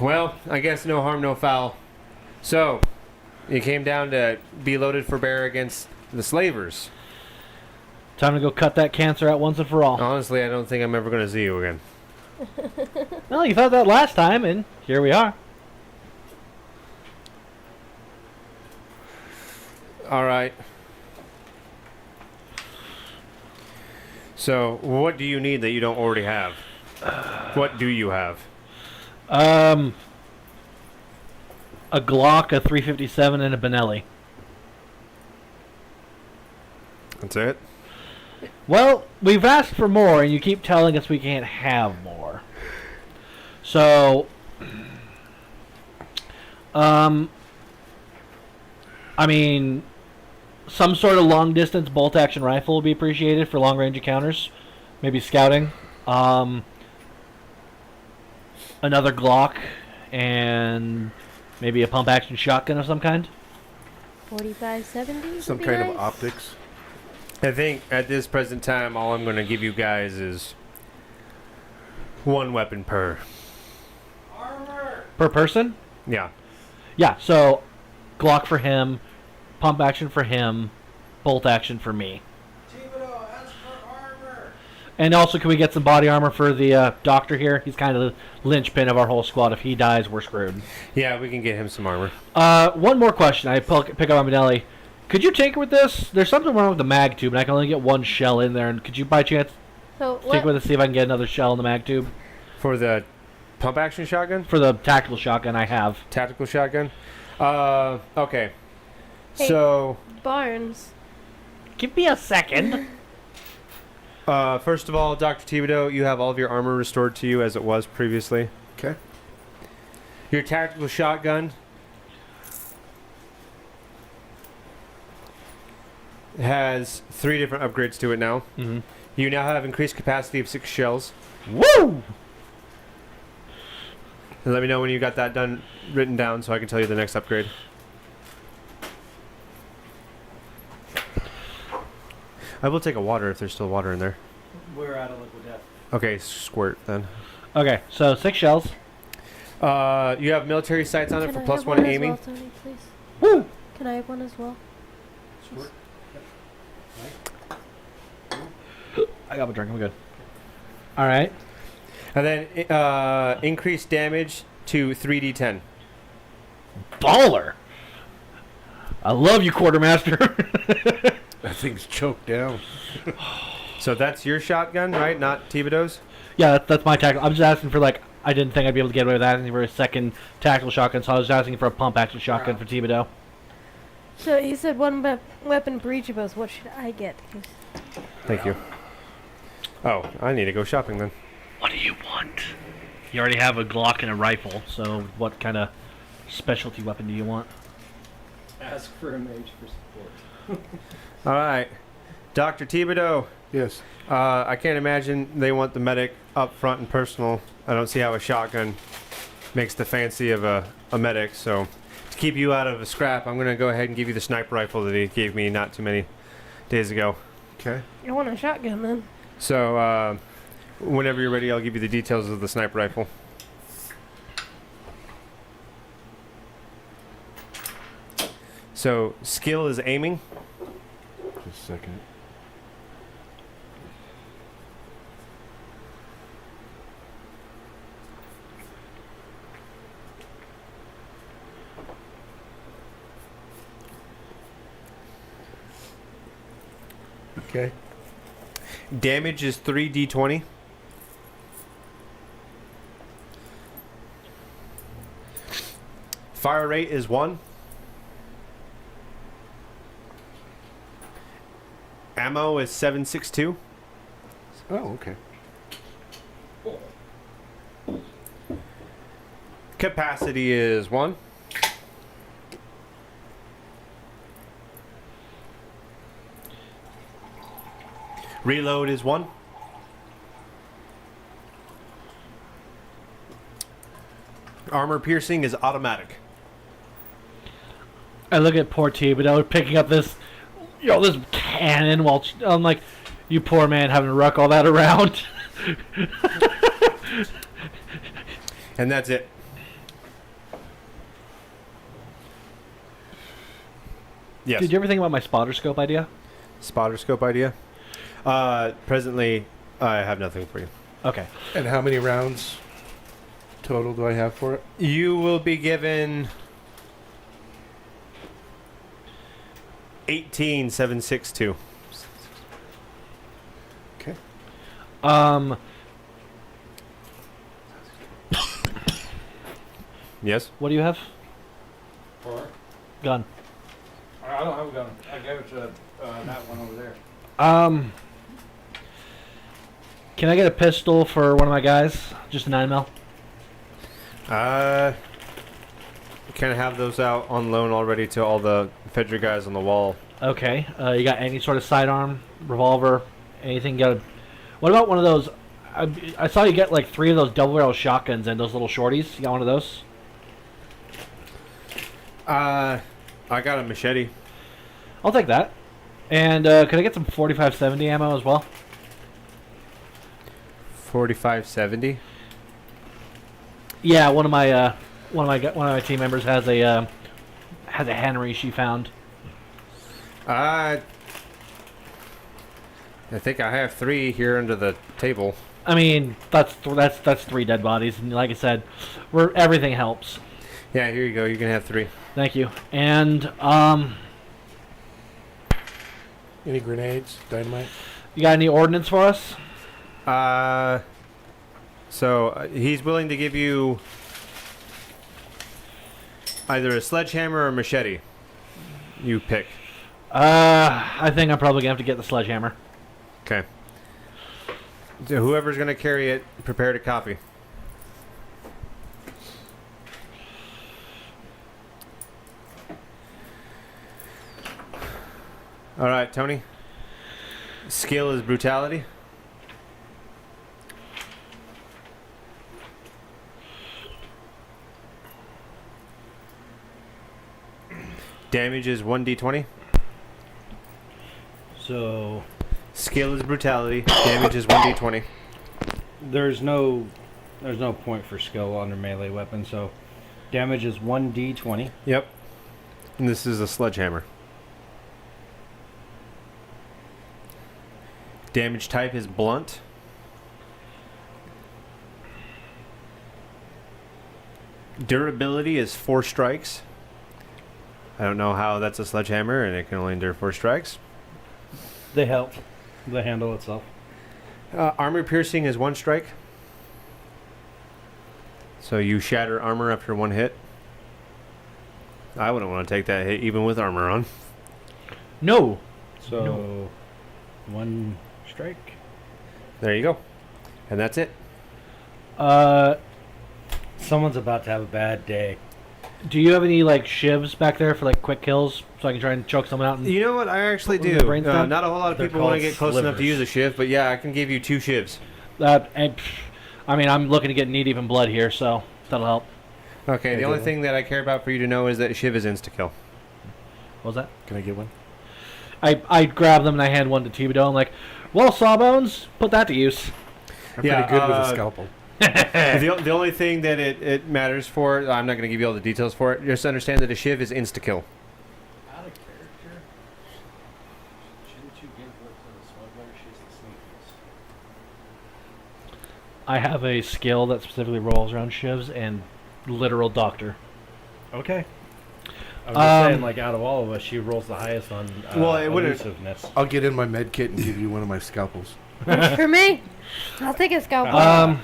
Well, I guess no harm, no foul. So, you came down to be loaded for bear against the slavers. Time to go cut that cancer out once and for all. Honestly, I don't think I'm ever going to see you again. Well, you thought that last time, and here we are. All right. So, what do you need that you don't already have? What do you have? A Glock, a 357, and a Benelli. That's it? Well, we've asked for more, and you keep telling us we can't have more. So, I mean, some sort of long-distance bolt-action rifle would be appreciated for long-range encounters. Maybe scouting. Another Glock, and maybe a pump-action shotgun of some kind. 4570. Some kind of optics. I think at this present time, all I'm going to give you guys is one weapon per. Per person? Yeah. Yeah, so Glock for him, pump action for him, bolt action for me. And also, can we get some body armor for the doctor here? He's kind of the linchpin of our whole squad. If he dies, we're screwed. Yeah, we can get him some armor. One more question. I pick up on Benelli. Could you tinker with this? There's something wrong with the mag tube, and I can only get one shell in there. And could you, by chance, So tinker with it, see if I can get another shell in the mag tube? For the pump action shotgun? For the tactical shotgun I have. Tactical shotgun? Okay. Hey. So, Barnes. Give me a second. first of all, Dr. Thibodeau, you have all of your armor restored to you as it was previously. Okay. Your tactical shotgun has 3 different upgrades to it now. Mm-hmm. You now have increased capacity of 6 shells. Woo! And let me know when you got that done, written down, so I can tell you the next upgrade. I will take a water if there's still water in there. we're out of liquid death. Okay, squirt then. Okay, so 6 shells. You have military sights on it Can for I plus have 1 one as aiming. well, Tony, please? Woo! Can I have one as well? I got my drink. I'm good. All right. And then increased damage to 3d10. Baller. I love you, quartermaster. That thing's choked down. So that's your shotgun, right? Not Thibodeau's? Yeah, that's my tackle. I'm just asking for, like, I didn't think I'd be able to get away with asking for a second tactical shotgun, so I was asking for a pump action shotgun for Thibodeau. So you said one weapon for each of us. What should I get? 'Cause Thank you. Oh, I need to go shopping then. What do you want? You already have a Glock and a rifle, so what kind of specialty weapon do you want? Ask for a mage for support. All right. Dr. Thibodeau, Yes. I can't imagine they want the medic up front and personal. I don't see how a shotgun makes the fancy of a medic, so to keep you out of a scrap, I'm going to go ahead and give you the sniper rifle that he gave me not too many days ago. Okay. I want a shotgun then. So, whenever you're ready, I'll give you the details of the sniper rifle. So, skill is aiming. Just a second. Okay. Damage is 3d20. Fire rate is 1. Ammo is 7.62. Oh, okay. Capacity is 1. Reload is 1. Armor piercing is automatic. I look at poor Thibodeau picking up this, this cannon while I'm like, you poor man having to ruck all that around. And that's it. Yes. Did you ever think about my spotter scope idea? Spotter scope idea? Presently, I have nothing for you. Okay. And how many rounds total do I have for it? You will be given 18,762. Okay. Yes? What do you have? For? Gun. I don't have a gun. I gave it to that one over there. Can I get a pistol for one of my guys? Just a 9mm? Kind of have those out on loan already to all the Fedra guys on the wall. Okay. You got any sort of sidearm, revolver, anything? What about one of those? I saw you get like 3 of those double barrel shotguns and those little shorties. You got one of those? I got a machete. I'll take that. And could I get some 45-70 ammo as well? 4570. Yeah, one of my team members has a Henry she found. I think I have 3 here under the table. I mean, that's 3 dead bodies, and like I said, everything helps. Yeah, here you go. You can have 3. Thank you. And Any grenades? Dynamite? you got any ordnance for us? So he's willing to give you either a sledgehammer or a machete. You pick. I think I'm probably gonna have to get the sledgehammer. Okay. So whoever's going to carry it, prepare to copy. All right, Tony. Skill is brutality. Damage is 1d20. So Skill is brutality. Damage is 1d20. there's no point for skill under melee weapon. So damage is 1d20. Yep. And this is a sledgehammer. Damage type is blunt. Durability is 4 strikes. I don't know how that's a sledgehammer and it can only endure 4 strikes. They help. The handle itself. Armor piercing is 1 strike. So you shatter armor after 1 hit. I wouldn't want to take that hit even with armor on. No. So 1 strike. There you go. And that's it. Someone's about to have a bad day. Do you have any like shivs back there for like quick kills, so I can try and choke someone out? And You know what? I actually When do. the brain's done? Not a whole lot of They're people want to called get close enough to slivers. use a shiv, but yeah, I can give you 2 shivs. I mean, I'm looking to get need even blood here, so that'll help. Okay, the I only get thing that I care about for you to know is that shiv is insta-kill. What was that? Can I get one? I grab them and I hand one to Thibodeau. I'm like, well, Sawbones, put that to use. I'm Yeah, pretty good with a scalpel. The only thing that it matters for, I'm not going to give you all the details for it, just understand that a shiv is insta-kill. Out of character. Shouldn't you give what to the smuggler? She's the sneakiest. I have a skill that specifically rolls around shivs and literal doctor. Okay. I was just saying, Um, like, out of all of us, she rolls the highest on Well, it wouldn't- elusiveness. I'll get in my med kit and give you one of my scalpels. Works for me. I'll take a scalpel.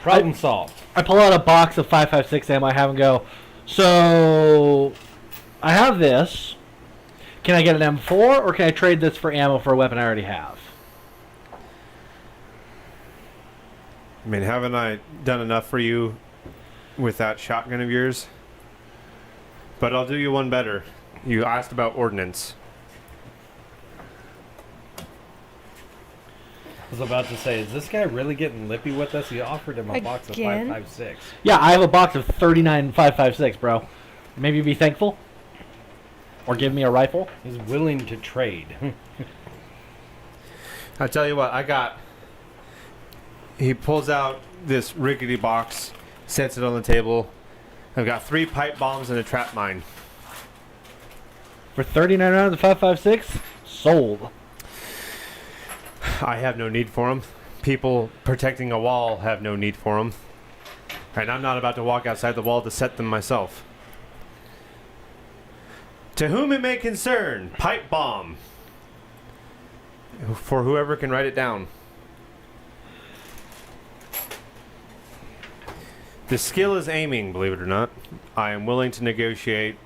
Problem solved. I pull out a box of 5.56 ammo I have and go, so I have this. Can I get an M4 or can I trade this for ammo for a weapon I already have? I mean, haven't I done enough for you with that shotgun of yours? But I'll do you one better. You asked about ordnance. was about to say, is this guy really getting lippy with us? He offered him a box of Again? 5.56. Yeah, I have a box of 39.556, bro. Maybe be thankful? Or give me a rifle? He's willing to trade. I tell you what, he pulls out this rickety box, sets it on the table. I've got 3 pipe bombs and a trap mine. For 39 rounds of 5.56? Sold. I have no need for them. People protecting a wall have no need for them. And I'm not about to walk outside the wall to set them myself. To whom it may concern, pipe bomb. For whoever can write it down. The skill is aiming, believe it or not. I am willing to negotiate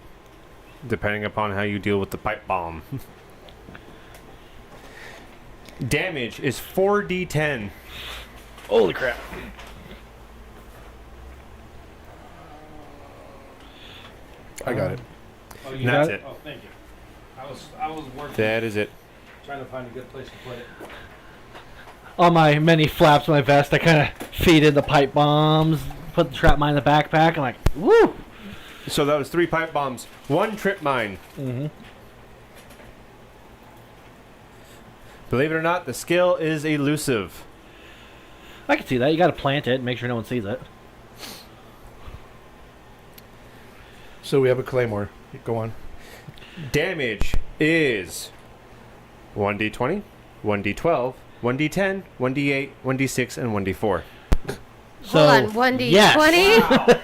depending upon how you deal with the pipe bomb. Damage is 4d10. Holy crap. I got it. Oh, you That's got it? Oh, thank you. I was working, That is it. trying to find a good place to put it. On my many flaps of my vest, I kind of feed in the pipe bombs, put the trap mine in the backpack, and like, woo! So that was 3 pipe bombs, 1 trip mine. Mm-hmm. Believe it or not, the skill is elusive. I can see that. You got to plant it and make sure no one sees it. So we have a claymore. Go on. Damage is 1d20, 1d12, 1d10, 1d8, 1d6, and 1d4. So, Hold on, 1d20? yes.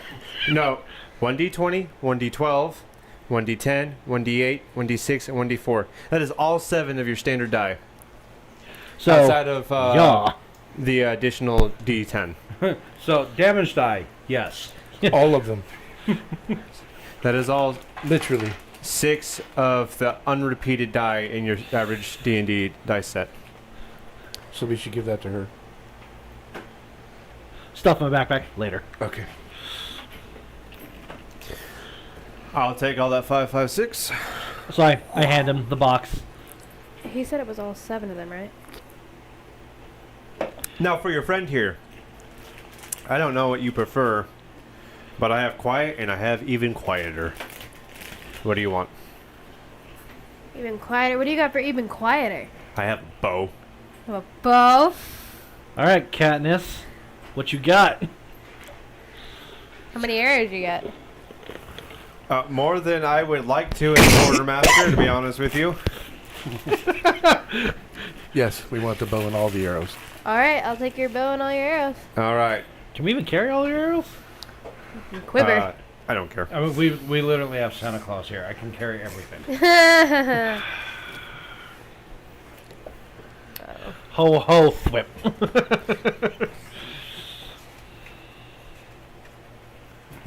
No, 1d20, 1d12, 1d10, 1d8, 1d6, and 1d4. That is all 7 of your standard die. So, Outside of yeah. the additional d10. So, damage die, yes. All of them. That is all Literally. 6 of the unrepeated die in your average D&D dice set. So we should give that to her. Stuff in my backpack later. Okay. I'll take all that 556. So I hand him the box. He said it was all 7 of them, right? Now, for your friend here, I don't know what you prefer, but I have quiet and I have even quieter. What do you want? Even quieter. What do you got for even quieter? I have a bow. You have a bow? All right, Katniss, what you got? How many arrows you got? More than I would like to as quartermaster, to be honest with you. Yes, we want the bow and all the arrows. Alright, I'll take your bow and all your arrows. All right. Can we even carry all your arrows? Quiver. I don't care. I mean, we literally have Santa Claus here. I can carry everything. Ho ho thwip.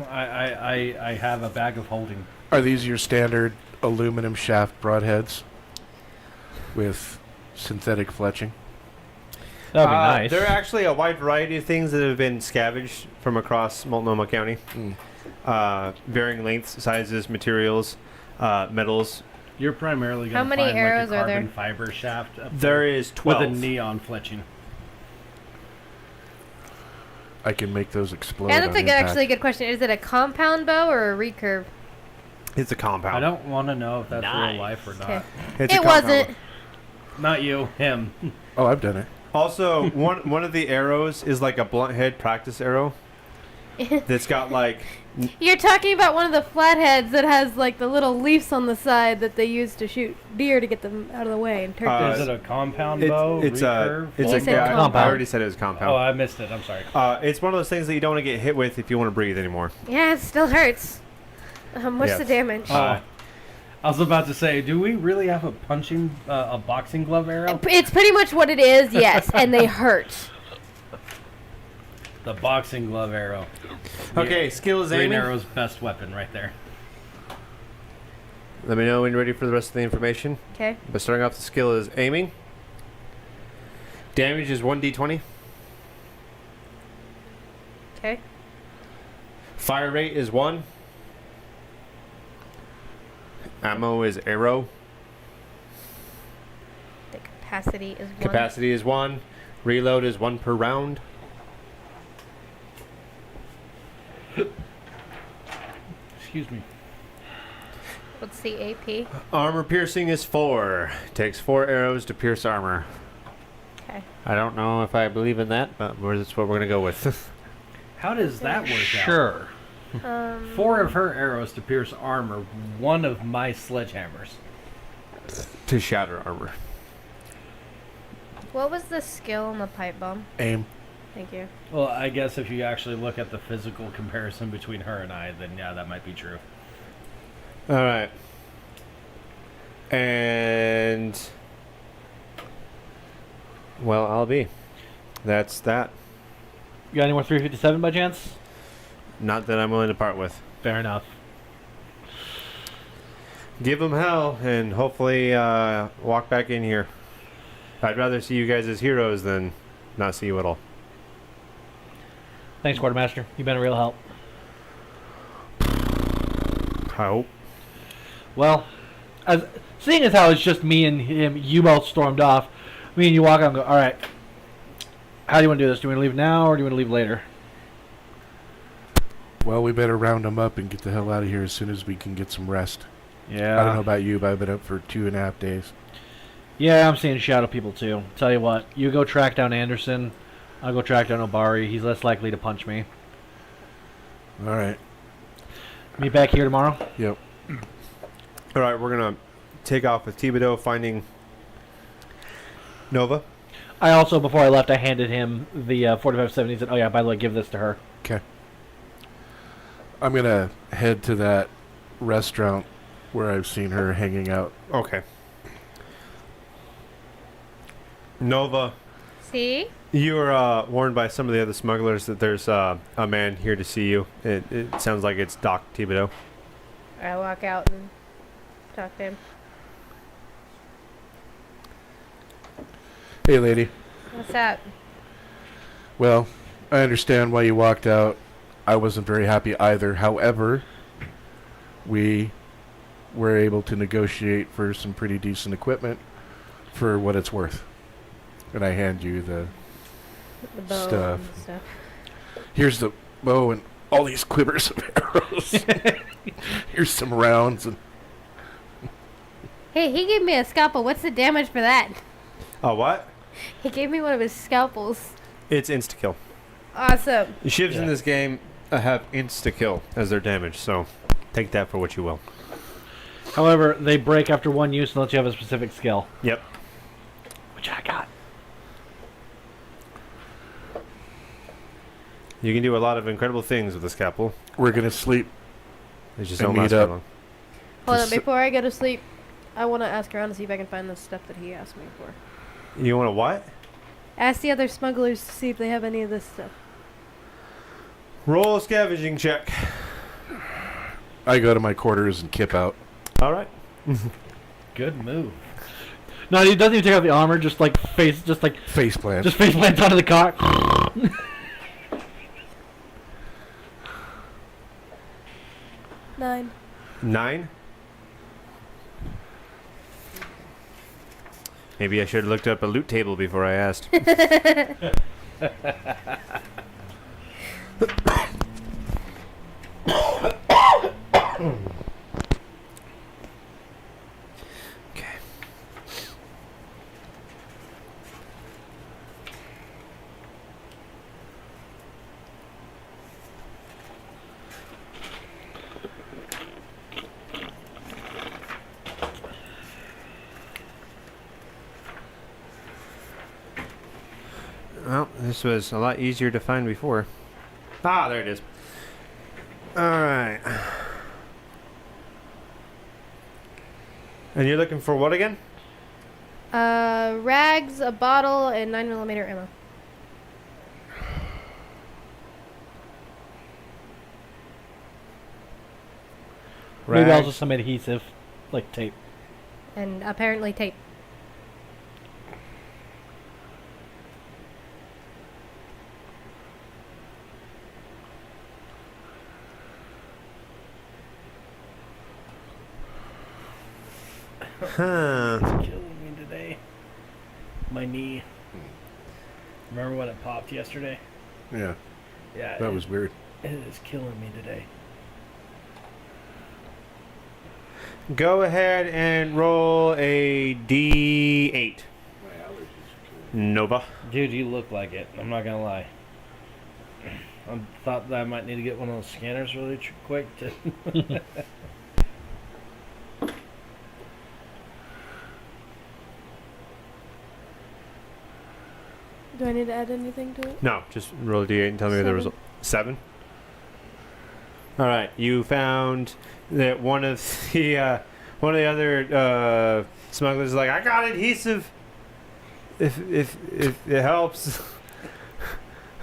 I have a bag of holding. Are these your standard aluminum shaft broadheads with synthetic fletching? That'd be nice. There are actually a wide variety of things that have been scavenged from across Multnomah County. Varying lengths, sizes, materials, metals. You're primarily How going to many find arrows like a are there? carbon fiber shaft up There is 12. with a neon fletching. I can make those explode. Yeah, that's on like impact. actually a good question. Is it a compound bow or a recurve? It's a compound. I don't want to know if that's Nice. real life or not. Okay. It's a It compound. wasn't. Not you, him. Oh, I've done it. Also, one of the arrows is like a blunt head practice arrow that's got like You're talking about one of the flatheads that has like the little leaves on the side that they use to shoot deer to get them out of the way and turkeys. Is it a compound it's bow? it's recurve? a You said I compound. already said it was Oh, compound. I missed it. I'm sorry. It's one of those things that you don't want to get hit with if you want to breathe anymore. Yeah, it still hurts. What's Yes. the damage? I was about to say, do we really have a boxing glove arrow? It's pretty much what it is, yes, and they hurt. The boxing glove arrow. Okay, skill is Green aiming. arrow's best weapon right there. Let me know when you're ready for the rest of the information. Okay. But starting off, the skill is aiming. Damage is 1d20. Okay. Fire rate is 1. Ammo is arrow. The capacity is 1. Capacity is 1. Reload is 1 per round. Excuse me. What's the AP? Armor piercing is 4. Takes 4 arrows to pierce armor. Okay. I don't know if I believe in that, but that's what we're gonna go with. How does that work out? Sure. 4 of her arrows to pierce armor, 1 of my sledgehammers. To shatter armor. What was the skill on the pipe bomb? Aim. Thank you. Well, I guess if you actually look at the physical comparison between her and I, then yeah, that might be true. All right. And well, I'll be. That's that. You got any more 357 by chance? Not that I'm willing to part with. Fair enough. Give them hell and hopefully walk back in here. I'd rather see you guys as heroes than not see you at all. Thanks, Quartermaster. You've been a real help. I hope. Well, seeing as how it's just me and him, you both stormed off. Me and you walk out and go, all right, how do you want to do this? Do you want to leave now or do you want to leave later? Well, we better round them up and get the hell out of here as soon as we can get some rest. Yeah. I don't know about you, but I've been up for 2.5 days. Yeah, I'm seeing shadow people too. Tell you what, you go track down Anderson. I'll go track down Obari. He's less likely to punch me. All right. Meet back here tomorrow. Yep. All right, we're gonna take off with Thibodeau finding Nova. I also, before I left, I handed him the 4570. He said, oh yeah, by the way, give this to her. Okay. I'm going to head to that restaurant where I've seen her hanging out. Okay. Nova, See? you were warned by some of the other smugglers that there's a man here to see you. It sounds like it's Doc Thibodeau. I walk out and talk to him. Hey, lady. What's up? Well, I understand why you walked out. I wasn't very happy either. However, we were able to negotiate for some pretty decent equipment for what it's worth. And I hand you the... The bow Stuff. and stuff. Here's the bow and all these quivers of arrows. Here's some rounds. And Hey, he gave me a scalpel. What's the damage for that? Oh, what? He gave me one of his scalpels. It's insta-kill. Awesome. The shivs in this game have insta-kill as their damage, so take that for what you will. However, they break after one use unless you have a specific skill. Yep. Which I got. You can do a lot of incredible things with the scalpel. we're going to sleep. They just And don't meet last very up. long. Hold on, Just- before I go to sleep, I want to ask around to see if I can find the stuff that he asked me for. You want to what? Ask the other smugglers to see if they have any of this stuff. Roll a scavenging check. I go to my quarters and kip out. All right. Good move. No, he doesn't even take out the armor. Just face Faceplant. plants onto the cot. 9. 9? Maybe I should have looked up a loot table before I asked. Okay. Well, this was a lot easier to find before. Ah, there it is. Alright. And you're looking for what again? Rags, a bottle, and 9mm ammo. Maybe also Rags. some adhesive, like tape. And apparently tape. Huh. Killing me today. My knee. Remember when it popped yesterday? Yeah, Yeah. that was weird. It is killing me today. Go ahead and roll a D8. Nova. Dude, you look like it. I'm not gonna lie. I thought that I might need to get one of those scanners really quick to. Do I need to add anything to it? No, just roll a D8 and tell me the result. 7. All right, you found that one of the other smugglers is like, I got adhesive. If it helps,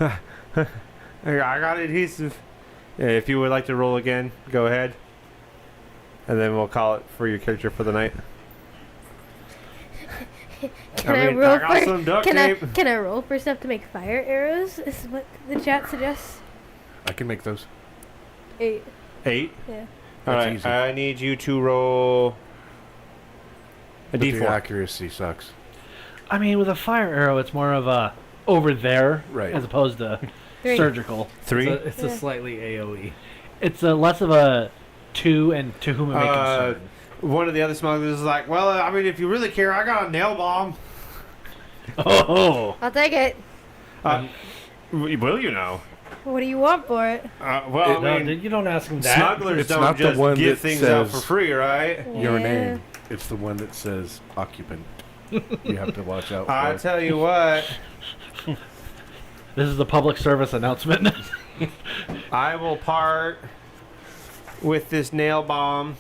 I got adhesive. If you would like to roll again, go ahead, and then we'll call it for your character for the night. Can I I, mean, roll I got some duct tape. Can I roll for stuff to make fire arrows? Is what the chat suggests. I can make those. 8. 8. Yeah. All That's right, easy. I need you to roll a But the D4. accuracy sucks. I mean, with a fire arrow, it's more of a over there, Right. as opposed to 3. surgical. 3. It's a Yeah. slightly AOE. It's a less of a to and to whom it may concern. One of the other smugglers is like, well, I mean, if you really care, I got a nail bomb. Oh, I'll take it. Will you know? What do you want for it? Well, No, I mean, you don't ask him that. smugglers It's don't not the just one give that things out for says- free, right? Your Yeah. name. It's the one that says occupant. You have to watch out I for. tell you what, this is a public service announcement. I will part with this nail bomb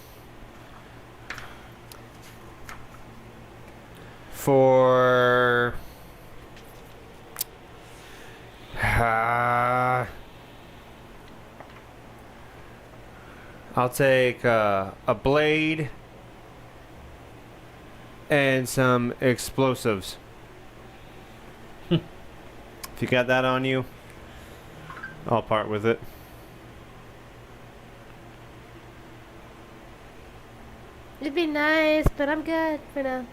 for I'll take a blade and some explosives. If you got that on you, I'll part with it. It'd be nice, but I'm good for now.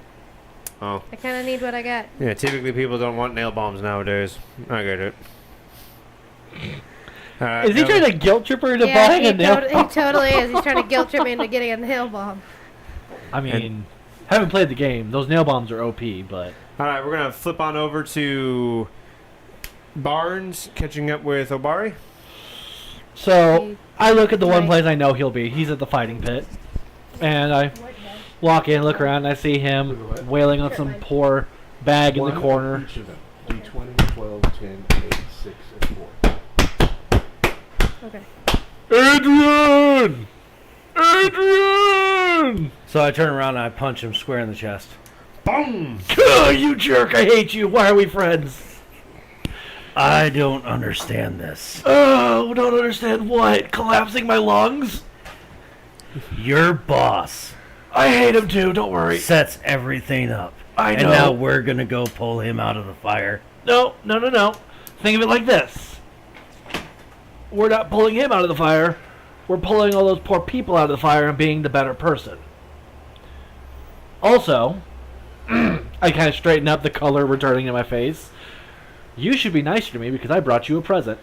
Oh. I kind of need what I got. Yeah, typically people don't want nail bombs nowadays. I get it. Is he trying to guilt trip her into buying a nail he bomb? totally is. He's trying to guilt trip me into getting a nail bomb. I mean, haven't played the game. Those nail bombs are OP, but Alright, we're going to flip on over to Barnes catching up with Obari. so I look at the one Right. place I know he'll be. He's at the fighting pit, and I walk in, look around, and I see him wailing on some poor bag in the corner. Each of them. D20, 12, 10, 8, 6, and 4. Okay. Adrian! Adrian! So I turn around and I punch him square in the chest. Boom! Oh, you jerk! I hate you. Why are we friends? I don't understand this. Oh, don't understand what? Collapsing my lungs? Your boss I hate him too. Don't worry. sets everything up. I And know. now we're gonna go pull him out of the fire. No. Think of it like this. We're not pulling him out of the fire. We're pulling all those poor people out of the fire and being the better person. Also, I kind of straighten up, the color returning to my face. You should be nicer to me because I brought you a present.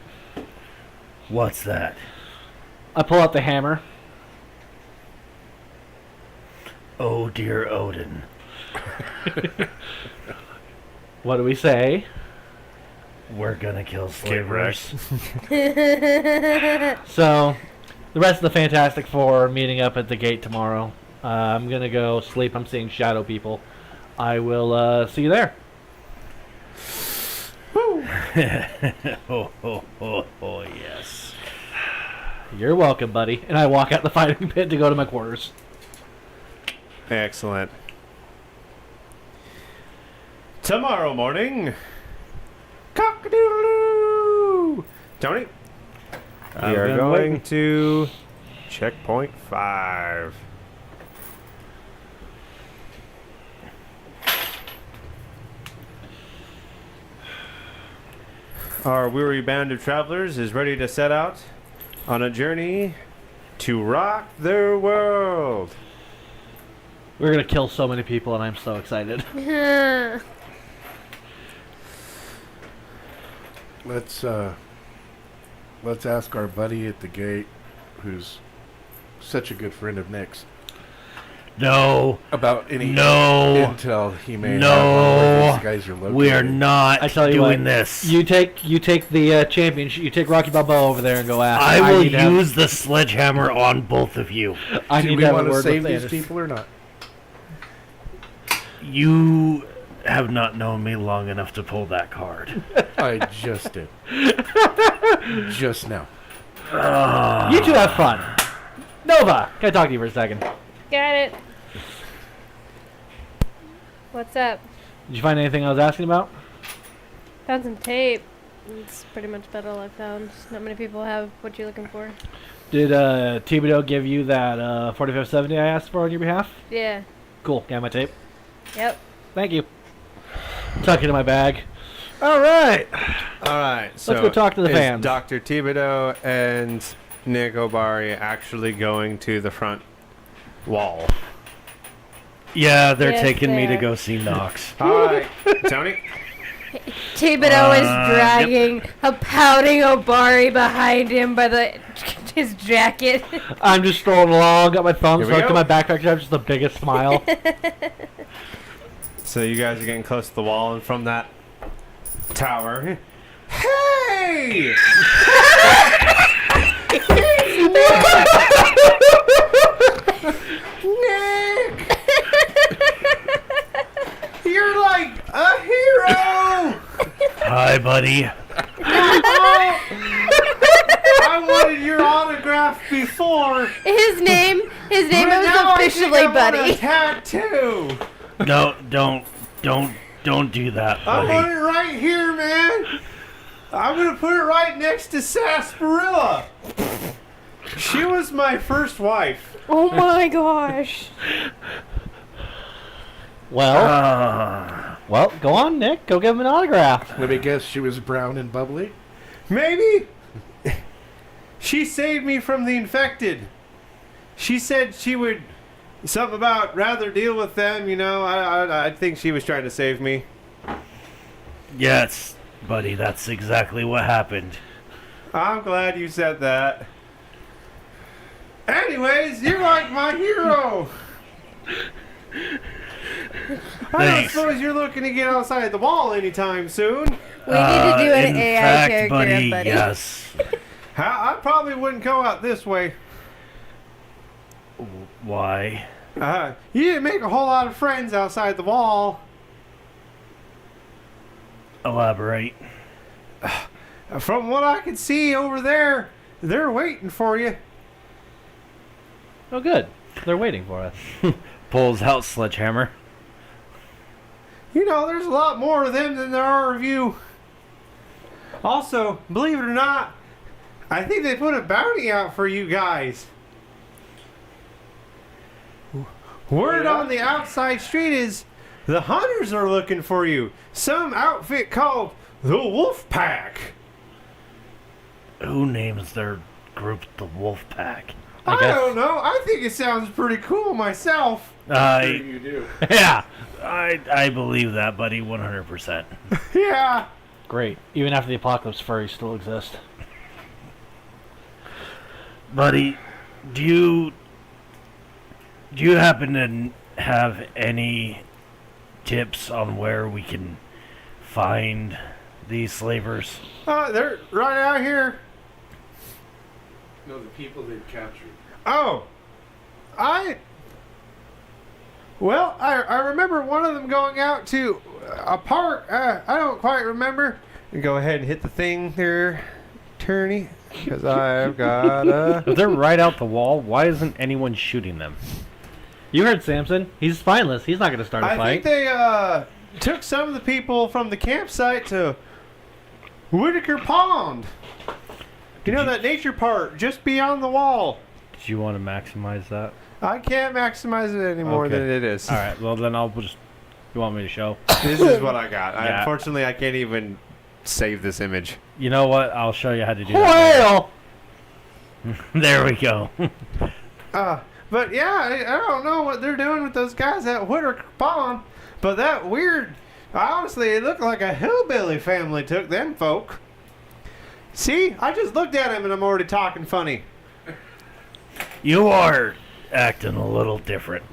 What's that? I pull out the hammer. Oh dear Odin. What do we say? We're gonna kill slavers. So, the rest of the Fantastic Four meeting up at the gate tomorrow. I'm gonna go sleep. I'm seeing shadow people. I will see you there. Oh, yes. You're welcome, buddy. And I walk out the fighting pit to go to my quarters. Excellent. Tomorrow morning, cock-a-doodle-doo! Tony, we I've are been going waiting. to checkpoint 5. Our weary band of travelers is ready to set out on a journey to rock their world. We're gonna kill so many people, and I'm so excited. Let's ask our buddy at the gate, who's such a good friend of Nick's, No, about any no, intel he may no. have on where these guys are located. we are not I tell you doing what, this. You take the championship. You take Rocky Balboa over there and go ask. I will need to have- use the sledgehammer on both of you. I Do need we to have want a to word save with these Thanos. people or not? You have not known me long enough to pull that card. I just did. Just now. You two have fun. Nova, can I talk to you for a second? Got it. What's up? Did you find anything I was asking about? Found some tape. It's pretty much about all I found. Not many people have what you're looking for. Did Thibodeau give you that 4570 I asked for on your behalf? Yeah. Cool. Got my tape. Yep. Thank you. Tuck it in my bag. All right. All right. So go talk to the is fans. Dr. Thibodeau and Nick Obari actually going to the front wall. Yeah, they're Yes, taking they me to are. go see Knox. All right. Tony? Thibodeau is Yep. dragging a pouting Obari behind him by his jacket. I'm just strolling along, got my thumbs Here we hooked in go. my backpack, I have just the biggest smile. So you guys are getting close to the wall and from that tower. Hey! Nick! You're like a hero! Hi, buddy. I wanted your autograph before. His name but is now officially I think I want a Buddy. tattoo. No, don't do that, I want buddy. it right here, man. I'm gonna put it right next to Sarsaparilla. She was my first wife. Oh my gosh. Well, well, go on, Nick. Go give him an autograph. Let me guess, she was brown and bubbly? Maybe. She saved me from the infected. She said she would something about rather deal with them. You know, I think she was trying to save me. Yes, buddy, that's exactly what happened. I'm glad you said that. Anyways, you're like my hero. I don't Thanks. suppose you're looking to get outside the wall anytime soon. We need to do an in AI fact, character buddy, of Buddy. yes. I probably wouldn't go out this way. Why? You didn't make a whole lot of friends outside the wall. Elaborate. From what I can see over there, they're waiting for you. Oh, good. They're waiting for us. Pulls out sledgehammer. You know, there's a lot more of them than there are of you. Also, believe it or not, I think they put a bounty out for you guys. Word on the outside street is the hunters are looking for you. Some outfit called the Wolf Pack. Who names their group the Wolf Pack? I I guess. don't know. I think it sounds pretty cool myself. You do. Yeah, I believe that, buddy, 100%. Yeah. Great. Even after the apocalypse, furries still exist. Buddy, do you happen to have any tips on where we can find these slavers? They're right out here. No, the people they've captured. Oh, Well, I remember one of them going out to a park. I don't quite remember. Go ahead and hit the thing there, Turney, because I've got If they're right out the wall, why isn't anyone shooting them? You heard Samson. He's spineless. He's not going to start a I fight. think they took some of the people from the campsite to Whitaker Pond. You know that nature park just beyond the wall. Do you want to maximize that? I can't maximize it any more Okay. than it is. All right. Well, then I'll just. You want me to show? This is what I got. Yeah. Unfortunately, I can't even save this image. You know what? I'll show you how to do that. Well, There we go. But yeah, I don't know what they're doing with those guys at Whitaker Pond. But that weird, honestly, it looked like a hillbilly family took them folk. See? I just looked at him and I'm already talking funny. You are acting a little different.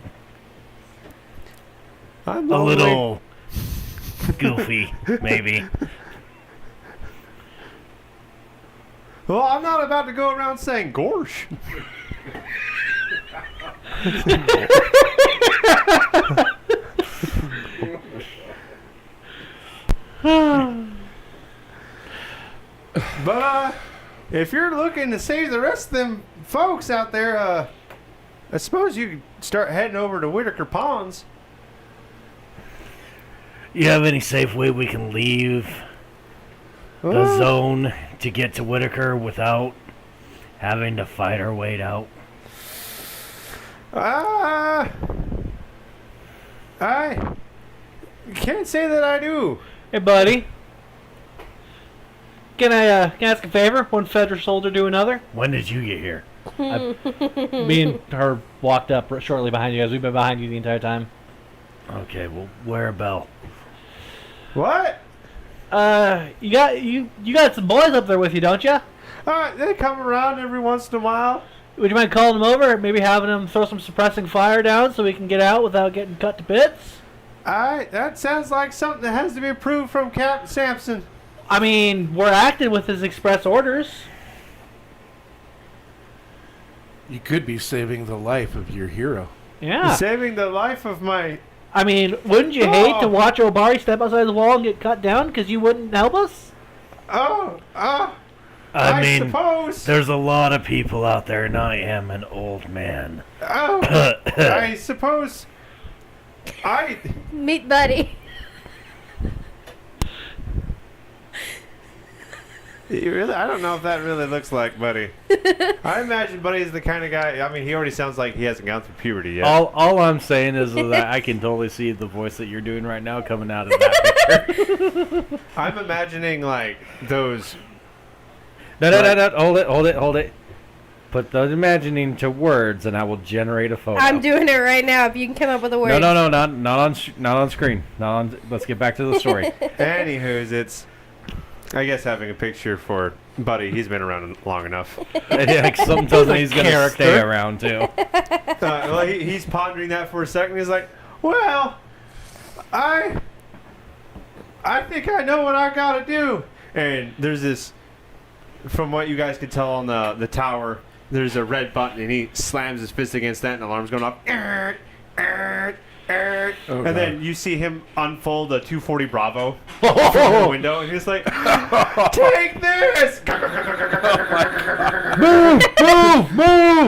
I'm A lonely. little goofy, maybe. Well, I'm not about to go around saying gorsh. But if you're looking to save the rest of them folks out there, I suppose you could start heading over to Whitaker Ponds. You have any safe way we can leave the Well, zone to get to Whitaker without having to fight our way out? I can't say that I do. Hey, buddy. Can I ask a favor? One federal soldier do another? When did you get here? Me and her walked up shortly behind you guys. We've been behind you the entire time. Okay, well, wear a bell. What? You got some boys up there with you, don't you? They come around every once in a while. Would you mind calling them over? Maybe having them throw some suppressing fire down so we can get out without getting cut to bits? That sounds like something that has to be approved from Captain Sampson. I mean, we're acting with his express orders. You could be saving the life of your hero. Yeah. Saving the life of my... I mean, wouldn't you hate to Oh. watch Obari step outside the wall and get cut down because you wouldn't help us? I mean, suppose... there's a lot of people out there, and I am an old man. I suppose... Meet Buddy. I don't know if that really looks like Buddy. I imagine Buddy's the kind of guy... I mean, he already sounds like he hasn't gone through puberty yet. All I'm saying is that I can totally see the voice that you're doing right now coming out of that picture. I'm imagining, like, those... No. Hold it. Put those imagining to words, and I will generate a photo. I'm doing it right now. If you can come up with a word. No, not on screen. Not on. Let's get back to the story. Anywho's, it's... I guess having a picture for Buddy, he's been around long enough. Like something tells me he's gonna Character. stay around too. Well, he's pondering that for a second. He's like, well, I think I know what I gotta do. And there's this, from what you guys could tell on the tower, there's a red button, and he slams his fist against that, and the alarm's going off. And then you see him unfold a 240 Bravo from the window, and he's like, take this! Move!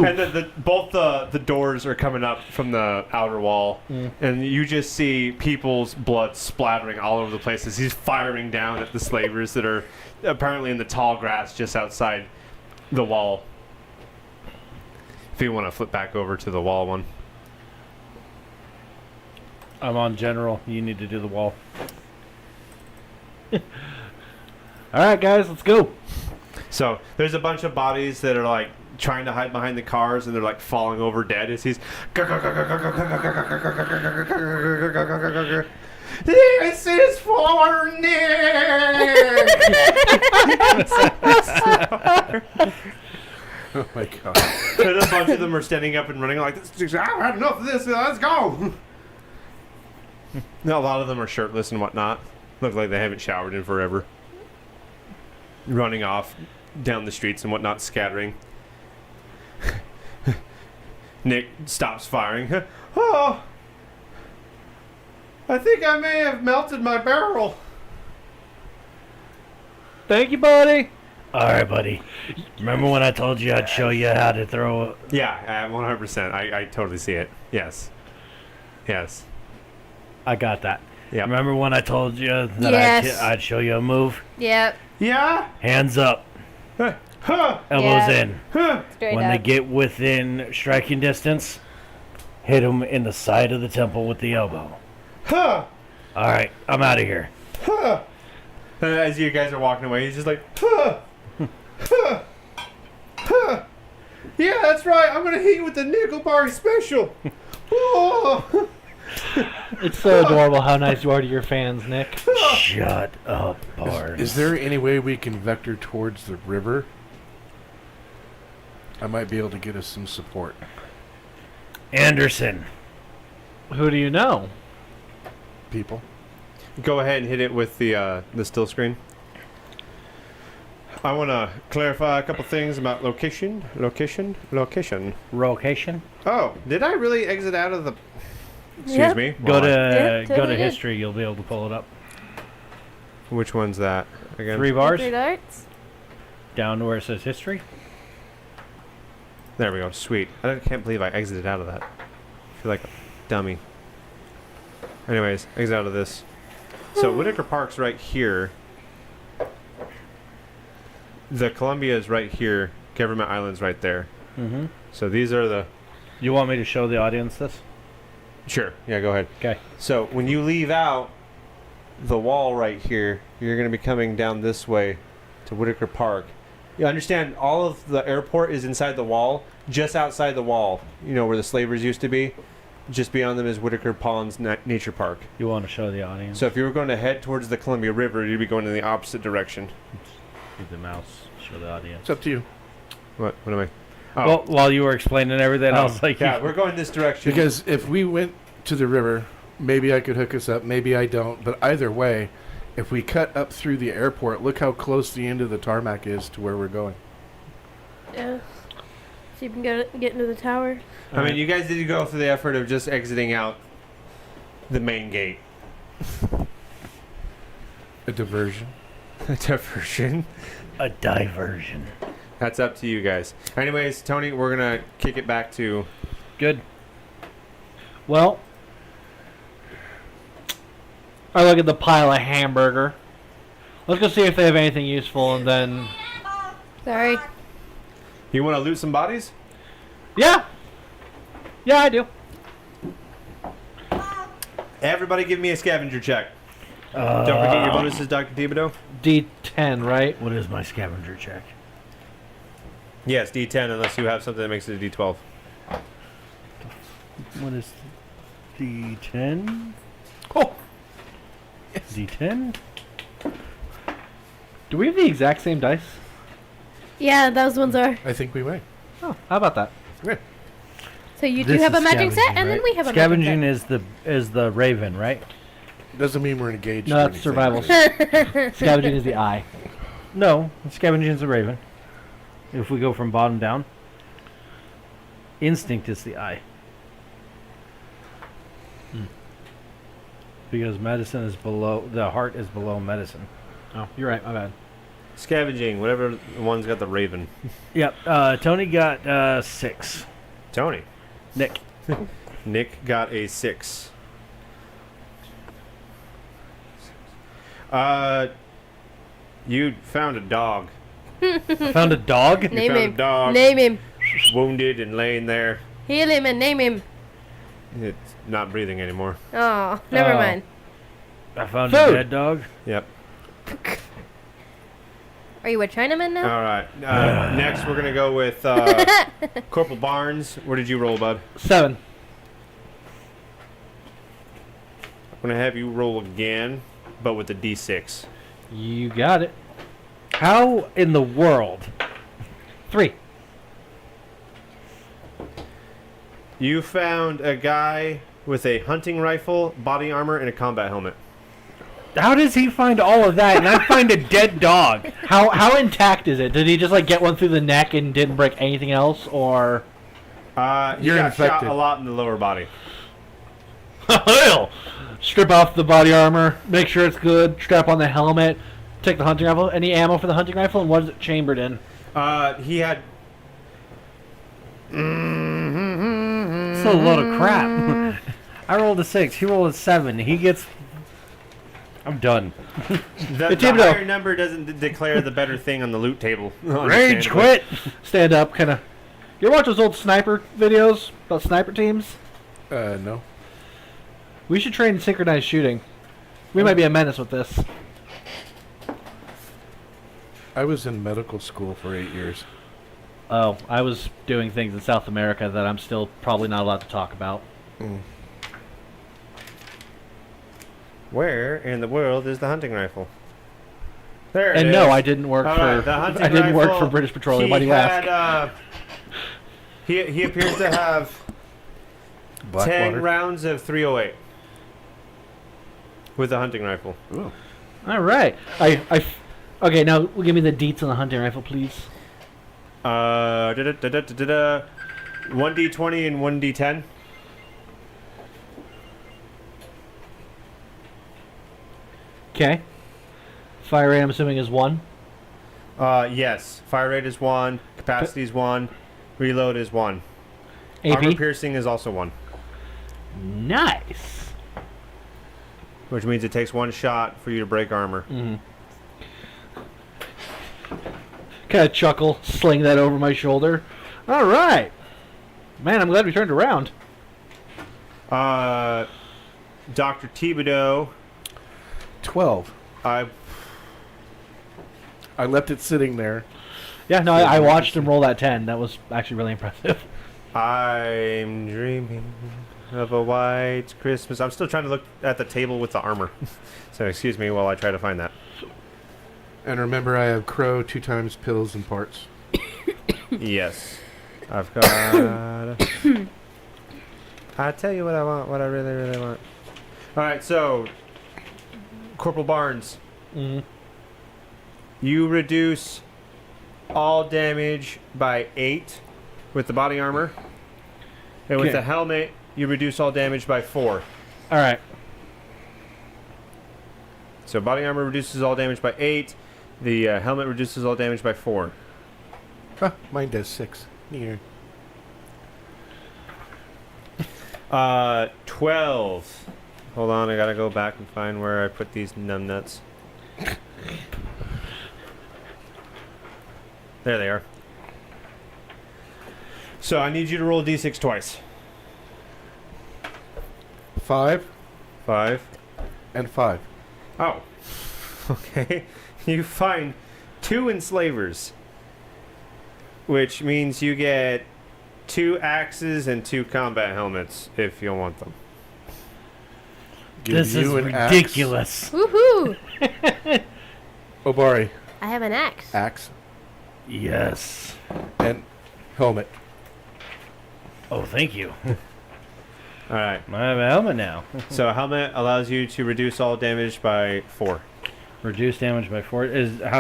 And then both the doors are coming up from the outer wall, and you just see people's blood splattering all over the place as he's firing down at the slavers that are apparently in the tall grass just outside the wall. If you want to flip back over to the wall one. I'm on general. You need to do the wall. All right, guys, let's go. So there's a bunch of bodies that are like trying to hide behind the cars, and they're like falling over dead as he's. This is for Nick. Oh my god. And a bunch of them are standing up and running like this. I've had enough of this. Let's go. No, a lot of them are shirtless and whatnot. Look like they haven't showered in forever. Running off down the streets and whatnot, scattering. Nick stops firing. Oh, I think I may have melted my barrel. Thank you, buddy. All right, buddy. Remember when I told you I'd show you how to throw a... Yeah, 100%. I totally see it. Yes. Yes. I got that. Yeah. Remember when I told you that Yes. I'd show you a move? Yep. Yeah? Hands up, Huh. elbows Yeah. in. Huh. Straight When up. they get within striking distance, hit them in the side of the temple with the elbow. Huh. All right, I'm out of here. Huh. And as you guys are walking away, he's just like, huh. Huh. Huh. Yeah, that's right. I'm going to hit you with the nickel bar special. Oh. It's so adorable how nice you are to your fans, Nick. Shut up, Barnes. Is there any way we can vector towards the river? I might be able to get us some support. Anderson? Who do you know? People. Go ahead and hit it with the still screen. I want to clarify a couple things about location. Location. Location? Oh, did I really exit out of the? Excuse Yep. me. Go to Yeah, go totally to did. history. You'll be able to pull it up. Which one's that again? 3 bars Three darts. down to where it says history. There we go. Sweet. Can't believe I exited out of that. I feel like a dummy. Anyways, exit out of this. So Whitaker Park's right here. The Columbia is right here. Government Island's right there. Mm-hmm. So these are the. You want me to show the audience this? Sure. Yeah, go ahead. Okay. So when you leave out the wall right here, you're going to be coming down this way to Whitaker Park. You understand all of the airport is inside the wall, just outside the wall, you know, where the slavers used to be. Just beyond them is Whitaker Ponds Nature Park. You want to show the audience? So if you were going to head towards the Columbia River, you'd be going in the opposite direction. Use the mouse. Show the audience. It's up to you. What am I? Oh, Well, while you were explaining everything, I was like, yeah, we're going this direction. Because if we went to the river, maybe I could hook us up, maybe I don't. But either way, if we cut up through the airport, look how close the end of the tarmac is to where we're going. Yeah. So you can get into the tower. I mean, you guys did go through the effort of just exiting out the main gate. A diversion. Diversion. a diversion. That's up to you guys. Anyways, Tony, we're gonna kick it back to. Good. Well, I look at the pile of hamburger. Let's go see if they have anything useful, and then Sorry. You want to loot some bodies? yeah, I do. Everybody, give me a scavenger check. Don't forget your bonuses, Dr. Thibodeau. D10, right? What is my scavenger check? Yes, D10, unless you have something that makes it a D12. What is D10? Oh, D10? do we have the exact same dice? Yeah, those ones are. I think we might. Oh, how about that? So you do This have a is magic set, scavenging, and then right? we have a Scavenging magic is the raven, right? Doesn't mean we're engaged. No, or that's anything. survival. Scavenging is the eye. No, scavenging is the raven. If we go from bottom down, instinct is the eye. Because medicine is below, the heart is below medicine. Oh, you're right. My bad. Scavenging, whatever one's got the raven. Yep. Tony got 6. Tony. Nick. Nick got a 6. You found a dog. Found a dog. You Name found him. a dog Name him. wounded and laying there. Heal him and name him. It's not breathing anymore. Oh, never Oh. mind. I found Food. a dead dog. Yep. Are you a Chinaman now? All right. Next, we're going to go with Corporal Barnes. What did you roll, bud? 7. I'm going to have you roll again, but with the D6. You got it. How in the world? 3. You found a guy with a hunting rifle, body armor, and a combat helmet. How does he find all of that and I find a dead dog? How intact is it? Did he just like get one through the neck and didn't break anything else, or? He You're got shot infected. a lot in the lower body. Hell! Strip off the body armor, make sure it's good. Strap on the helmet. Take the hunting rifle. Any ammo for the hunting rifle, and what is it chambered in? He had. It's a load of crap. I rolled a 6. He rolled a 7. He gets. I'm done. The Thibodeau. higher number doesn't declare the better thing on the loot table. Rage Understandably. quit. Stand up, kind of. You ever watch those old sniper videos about sniper teams? No. We should train synchronized shooting. We might be a menace with this. I was in medical school for 8 years. Oh, I was doing things in South America that I'm still probably not allowed to talk about. Where in the world is the hunting rifle? There it And is. no, I didn't work All for. right, the hunting I didn't work rifle, for British Petroleum. He Why do you ask? had, he appears to have 10 Blackwater. rounds of 308 with the hunting rifle. All right. Okay, now give me the deets on the hunting rifle, please. 1d20 and 1d10. Okay. Fire rate, I'm assuming, is 1. Yes. Fire rate is 1. Capacity is 1. Reload is 1. Armor AP. piercing is also 1. Nice. Which means it takes 1 shot for you to break armor. Mm-hmm. Kind of chuckle, sling that over my shoulder. All right. Man, I'm glad we turned around. Dr. Thibodeau, 12. I I left it sitting there. Yeah, no, I watched him roll that 10. That was actually really impressive. I'm dreaming of a white Christmas. I'm still trying to look at the table with the armor. So excuse me while I try to find that. And remember, I have crow 2 times pills and parts. Yes. I've got... I tell you what I want, what I really, really want. Alright, so... Corporal Barnes, Mm. you reduce all damage by 8 with the body armor. And with Okay. the helmet, you reduce all damage by 4. All right. So body armor reduces all damage by 8. The helmet reduces all damage by 4. Mine does 6. Near. 12. Hold on, I gotta go back and find where I put these numbnuts. There they are. So I need you to roll a d6 twice. 5 5. and 5. Oh. Okay. You find 2 enslavers. Which means you get 2 axes and 2 combat helmets if you want them. Give This is you an axe. ridiculous. Woohoo! Obari, I have an axe. axe Yes. and helmet. Oh, thank you. Alright. I have a helmet now. So a helmet allows you to reduce all damage by 4 Reduce damage by 4.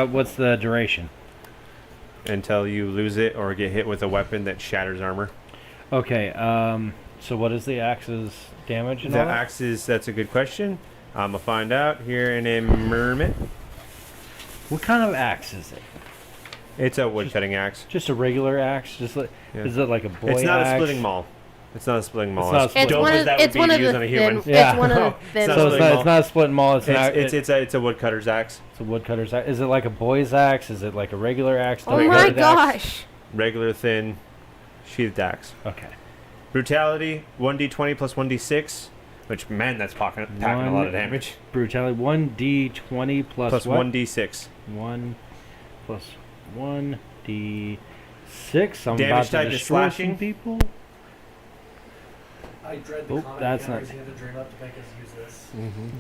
What's the duration? until you lose it or get hit with a weapon that shatters armor. Okay. So what is the axe's damage and The all that? axes, that's a good question. I'm going to find out here in a moment. What kind of axe is it? It's a woodcutting axe. Just a regular axe? Just like Yeah. Is it like a boy It's not axe? a splitting maul. It's not a splitting maul. It's not a As splitting It's dope maul. one as of that would it's be one to of use the on a thin. human. Yeah. It's one of No, the thin. it's So not it's not a splitting maul. It's It's a woodcutter's axe. it's a woodcutter's axe. Is it like a boy's axe? Is it like a regular axe? Oh Like my a gosh! Regular thin sheathed axe. Okay. Brutality, 1d20 plus 1d6. Which, man, that's packing a lot of damage. Brutality 1d20 Plus what? 1d6. 1 plus 1d6. I'm Damage about to type is destroy slashing. some people. I dread the Oh, comment that's counters not- you have to dream up to make us use this.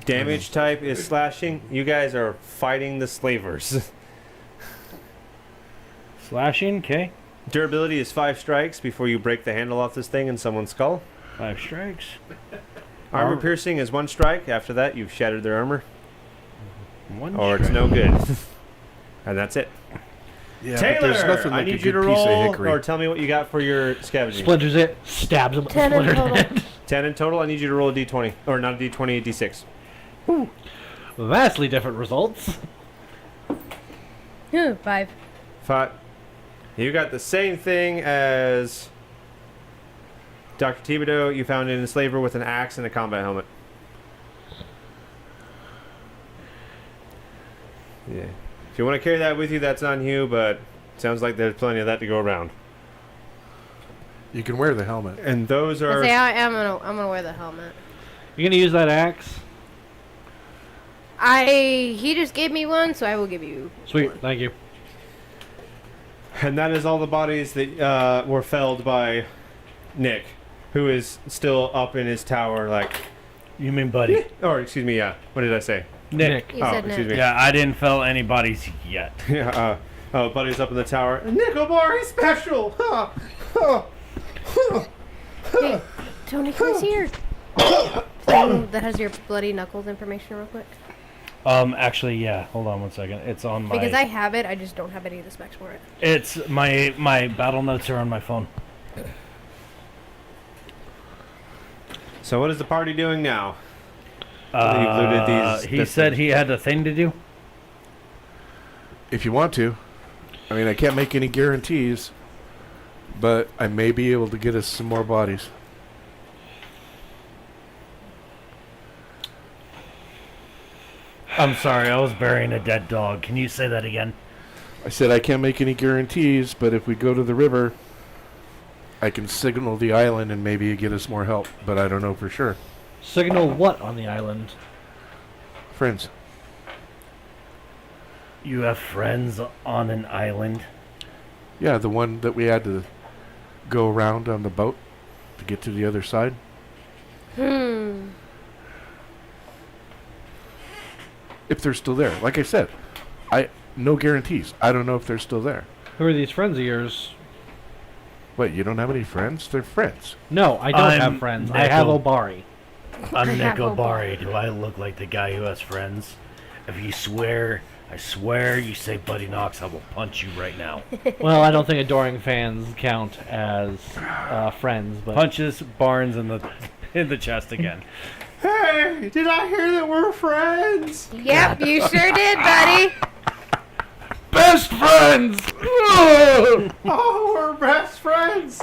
Damage type is slashing. You guys are fighting the slavers. Slashing. Okay. Durability is 5 strikes before you break the handle off this thing in someone's skull. 5 strikes. Armor piercing is 1 strike. After that, you've shattered their armor. 1 Or it's strike. no good. And that's it. Yeah, but Taylor, there's nothing I like a need you good to piece of roll, hickory. or tell me what you got for your scavenging. Splinters it, stabs him with the 10 in splintered total. head. 10 in total. I need you to roll a d20. Or not a d20, a d6. Vastly different results. 5. 5. You got the same thing as Dr. Thibodeau. You found an enslaver with an axe and a combat helmet. Yeah. If you want to carry that with you, that's on you, but sounds like there's plenty of that to go around. You can wear the helmet. And those I are... say I'm gonna wear the helmet. You're gonna use that axe? He just gave me one, so I will give you. Sweet, thank you. And that is all the bodies that were felled by Nick, who is still up in his tower, like You mean buddy? Or excuse me, yeah. What did I say? Nick. You Oh, said excuse Nick. me. Yeah, I didn't fell anybody's yet. Yeah. Oh, buddy's up in the tower. Nickelbari special. Huh. Huh. Huh. Hey, Tony, come here. That has your bloody knuckles information real quick. Actually, yeah. Hold on one second. It's on my. Because I have it, I just don't have any of the specs for it. It's my battle notes are on my phone. So what is the party doing now? You've looted these He bits said of- he had a thing to do. If you want to. I mean, I can't make any guarantees, but I may be able to get us some more bodies. I'm sorry, I was burying a dead dog. Can you say that again? I said I can't make any guarantees, but if we go to the river, I can signal the island and maybe get us more help, but I don't know for sure. Signal what on the island? Friends. You have friends on an island? Yeah, the one that we had to go around on the boat to get to the other side. If they're still there. Like I said, no guarantees. I don't know if they're still there. Who are these friends of yours? Wait, you don't have any friends? They're friends. No, I don't I'm have friends. I have Nickel. Obari. I'm I Nick have Obari. Do I look like the guy who has friends? If you swear, I swear you say Buddy Knox, I will punch you right now. Well, I don't think adoring fans count as friends, but Punches Barnes in the chest again. Hey, did I hear that we're friends? Yep, you sure did, buddy. Best friends! Oh, we're best friends.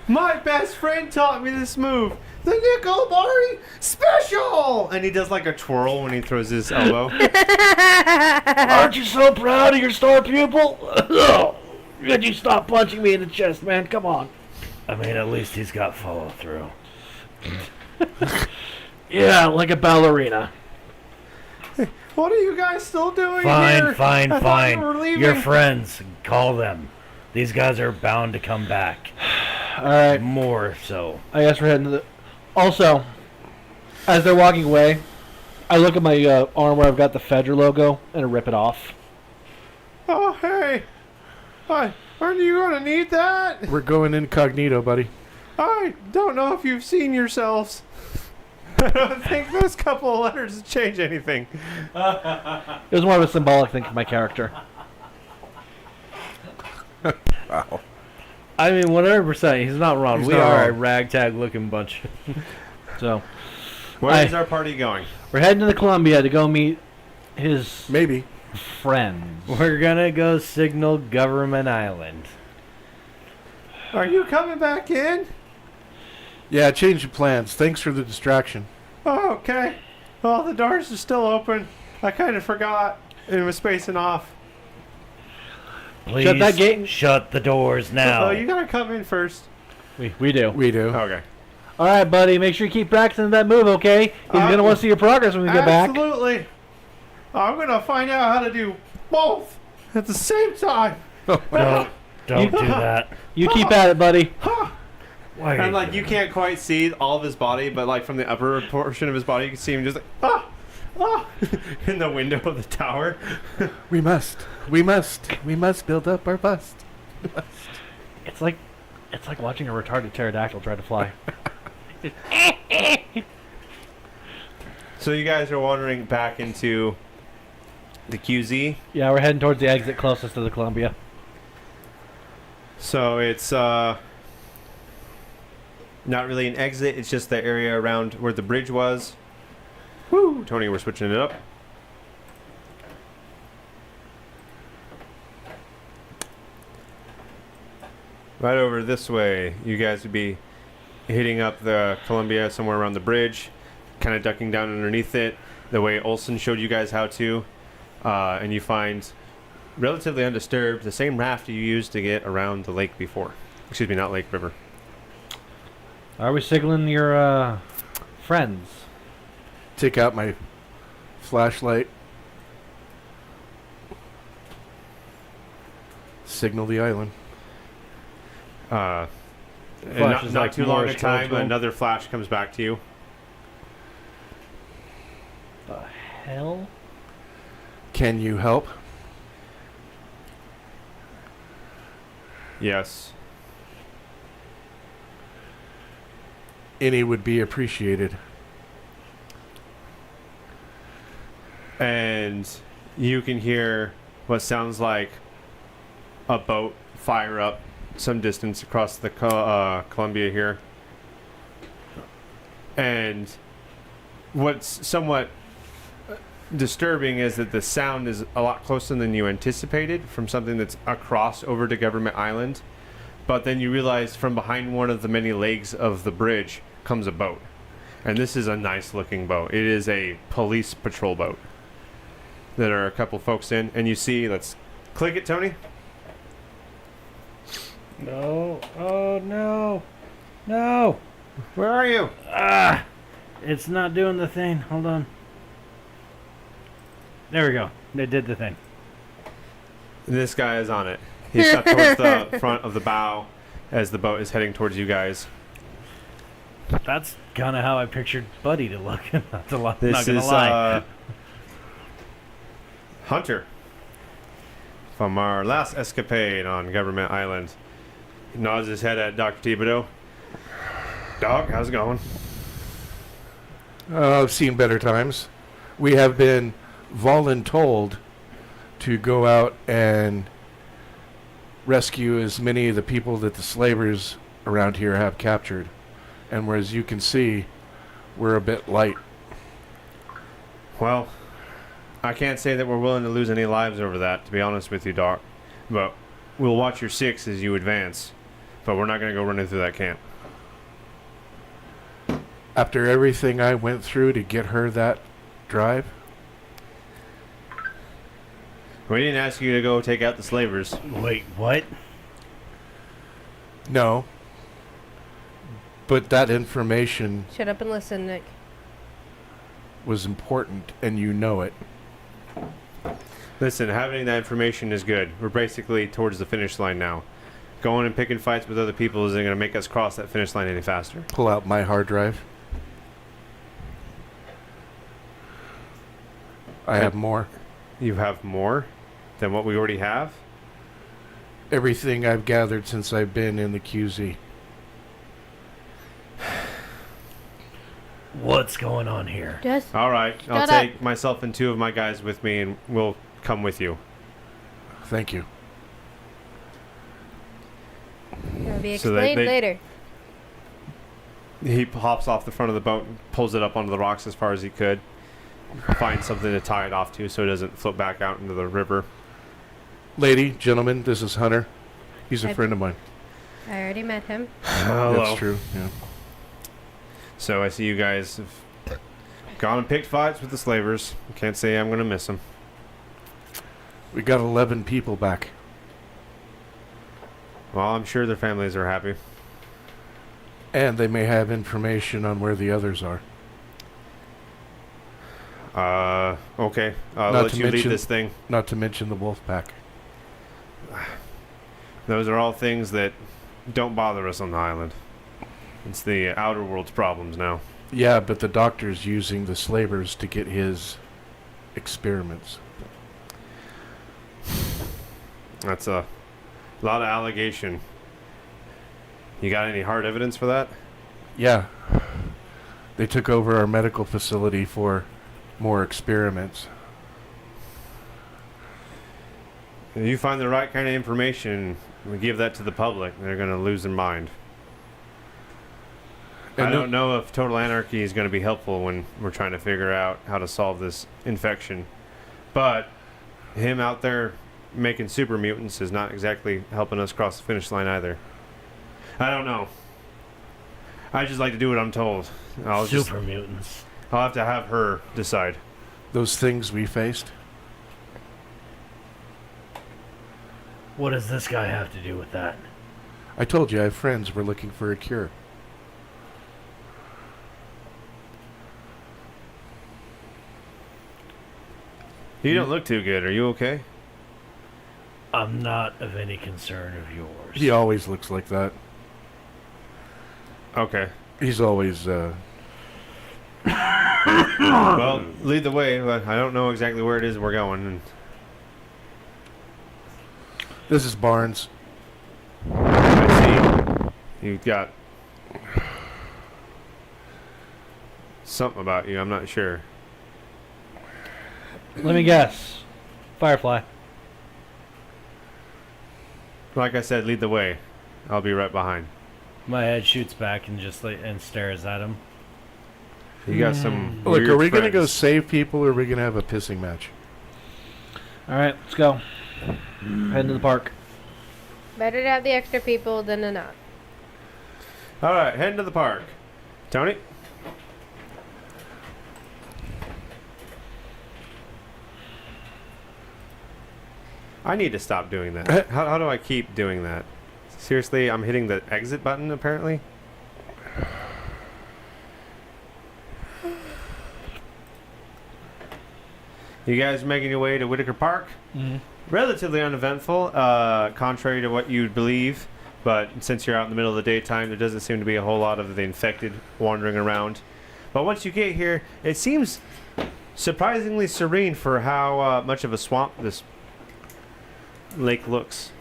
My best friend taught me this move. The Nickelbari special! And he does like a twirl when he throws his elbow. aren't you so proud of your star pupil? Could you stop punching me in the chest, man? Come on. I mean, at least he's got follow through. Yeah, like a ballerina. What are you guys still doing Fine, here? fine, I thought fine. you were leaving. Your friends, call them. These guys are bound to come back. All right, More so. I guess we're heading to the. Also, as they're walking away, I look at my arm where I've got the Fedra logo and I rip it off. Oh, hey. Hi. Aren't you going to need that? We're going incognito, buddy. I don't know if you've seen yourselves. I don't think those couple of letters change anything. It was more of a symbolic thing for my character. I mean, 100%. He's not wrong. He's We not are a wrong. ragtag looking bunch. So Where is our party going? we're heading to the Columbia to go meet his Maybe. friends. We're gonna go signal Government Island. Are you coming back in? Yeah, change of plans. Thanks for the distraction. Oh, okay. Well, the doors are still open. I kind of forgot. It was spacing off. Please Shut that gate. shut the doors now. Oh, you gotta come in first. We do. We do. Okay. All right, buddy. Make sure you keep practicing that move, okay? He's gonna want to see your progress when we get back. Absolutely. I'm gonna find out how to do both at the same time. Don't do that. You keep at it, buddy. Why are And you like you doing can't quite see all of his body, but like from the upper portion of his body, you can see him just like in the window of the tower. We must. We must build up our bust. It's like watching a retarded pterodactyl try to fly. So you guys are wandering back into the QZ. Yeah, we're heading towards the exit closest to the Columbia. So it's not really an exit. It's just the area around where the bridge was. Woo! Tony, we're switching it up. Right over this way, you guys would be hitting up the Columbia somewhere around the bridge, kind of ducking down underneath it, the way Olson showed you guys how to, and you find, relatively undisturbed, the same raft you used to get around the lake before. Excuse me, not lake, river. Are we signaling your friends? Take out my flashlight. Signal the island. And Flash not is not like too long a Morse time, code to him. another flash comes back to you. hell? Can you help? Yes. Any would be appreciated. And you can hear what sounds like a boat fire up some distance across the Columbia here. And what's somewhat disturbing is that the sound is a lot closer than you anticipated from something that's across over to Government Island. But then you realize from behind one of the many legs of the bridge comes a boat. And this is a nice looking boat. It is a police patrol boat that are a couple folks in. And you see, let's click it, Tony. No. Oh, no. No. Where are you? Ah. It's not doing the thing. Hold on. There we go. They did the thing. This guy is on it. He's up towards the front of the bow as the boat is heading towards you guys. That's kind of how I pictured Buddy to look. Not to lie. This Not gonna is lie. Hunter from our last escapade on Government Island. He nods his head at Dr. Thibodeau. Dog, how's it going? I've seen better times. We have been voluntold to go out and rescue as many of the people that the slavers around here have captured. And as you can see, we're a bit light. Well, I can't say that we're willing to lose any lives over that, to be honest with you, Doc. But we'll watch your six as you advance. But we're not going to go running through that camp. After everything I went through to get her that drive, We didn't ask you to go take out the slavers. Wait, what? no. But that information Shut up and listen, Nick. was important, and you know it. Listen, having that information is good. We're basically towards the finish line now. Going and picking fights with other people isn't going to make us cross that finish line any faster. Pull out my hard drive. I have more. You have more than what we already have? Everything I've gathered since I've been in the QZ. What's going on here? Just All right, I'll Shut up. take myself and two of my guys with me, and we'll come with you. Thank you. it'll be So they- explained they- later. He hops off the front of the boat and pulls it up onto the rocks as far as he could. Finds something to tie it off to so it doesn't float back out into the river. Lady, gentlemen, this is Hunter. He's a Hi. friend of mine. I already met him. That's true. Yeah. So I see you guys have gone and picked fights with the slavers. Can't say I'm going to miss them. We got 11 people back. Well, I'm sure their families are happy. And they may have information on where the others are. Okay. I'll Not let to you lead mention- this thing. Not to mention the wolf pack. Those are all things that don't bother us on the island. It's the outer world's problems now. Yeah, but the doctor's using the slavers to get his experiments. That's a lot of allegation. You got any hard evidence for that? Yeah. They took over our medical facility for more experiments. If you find the right kind of information, we give that to the public, they're going to lose their mind. I And don't know if total anarchy is going to be helpful when we're trying to figure out how to solve this infection. But him out there making super mutants is not exactly helping us cross the finish line either. I don't know. I just like to do what I'm told. Super mutants. I'll have to have her decide. those things we faced. What does this guy have to do with that? I told you I have friends. We're looking for a cure. You don't look too good. Are you okay? I'm not of any concern of yours. He always looks like that. Okay. He's always Well, lead the way, but I don't know exactly where it is we're going. And This is Barnes. I see you've got something about you. I'm not sure. Let me guess. Firefly. Like I said, lead the way. I'll be right behind. My head shoots back and just and stares at him. You got some. Look, weird are we going to go friends. save people or are we going to have a pissing match? All right, let's go. Head to the park. Better to have the extra people than to not. All right, heading to the park. Tony. I need to stop doing that. How do I keep doing that? Seriously, I'm hitting the exit button apparently. You guys making your way to Whitaker Park? Mm-hmm. Relatively uneventful, contrary to what you'd believe. But since you're out in the middle of the daytime, there doesn't seem to be a whole lot of the infected wandering around. But once you get here, it seems surprisingly serene for how much of a swamp this lake looks.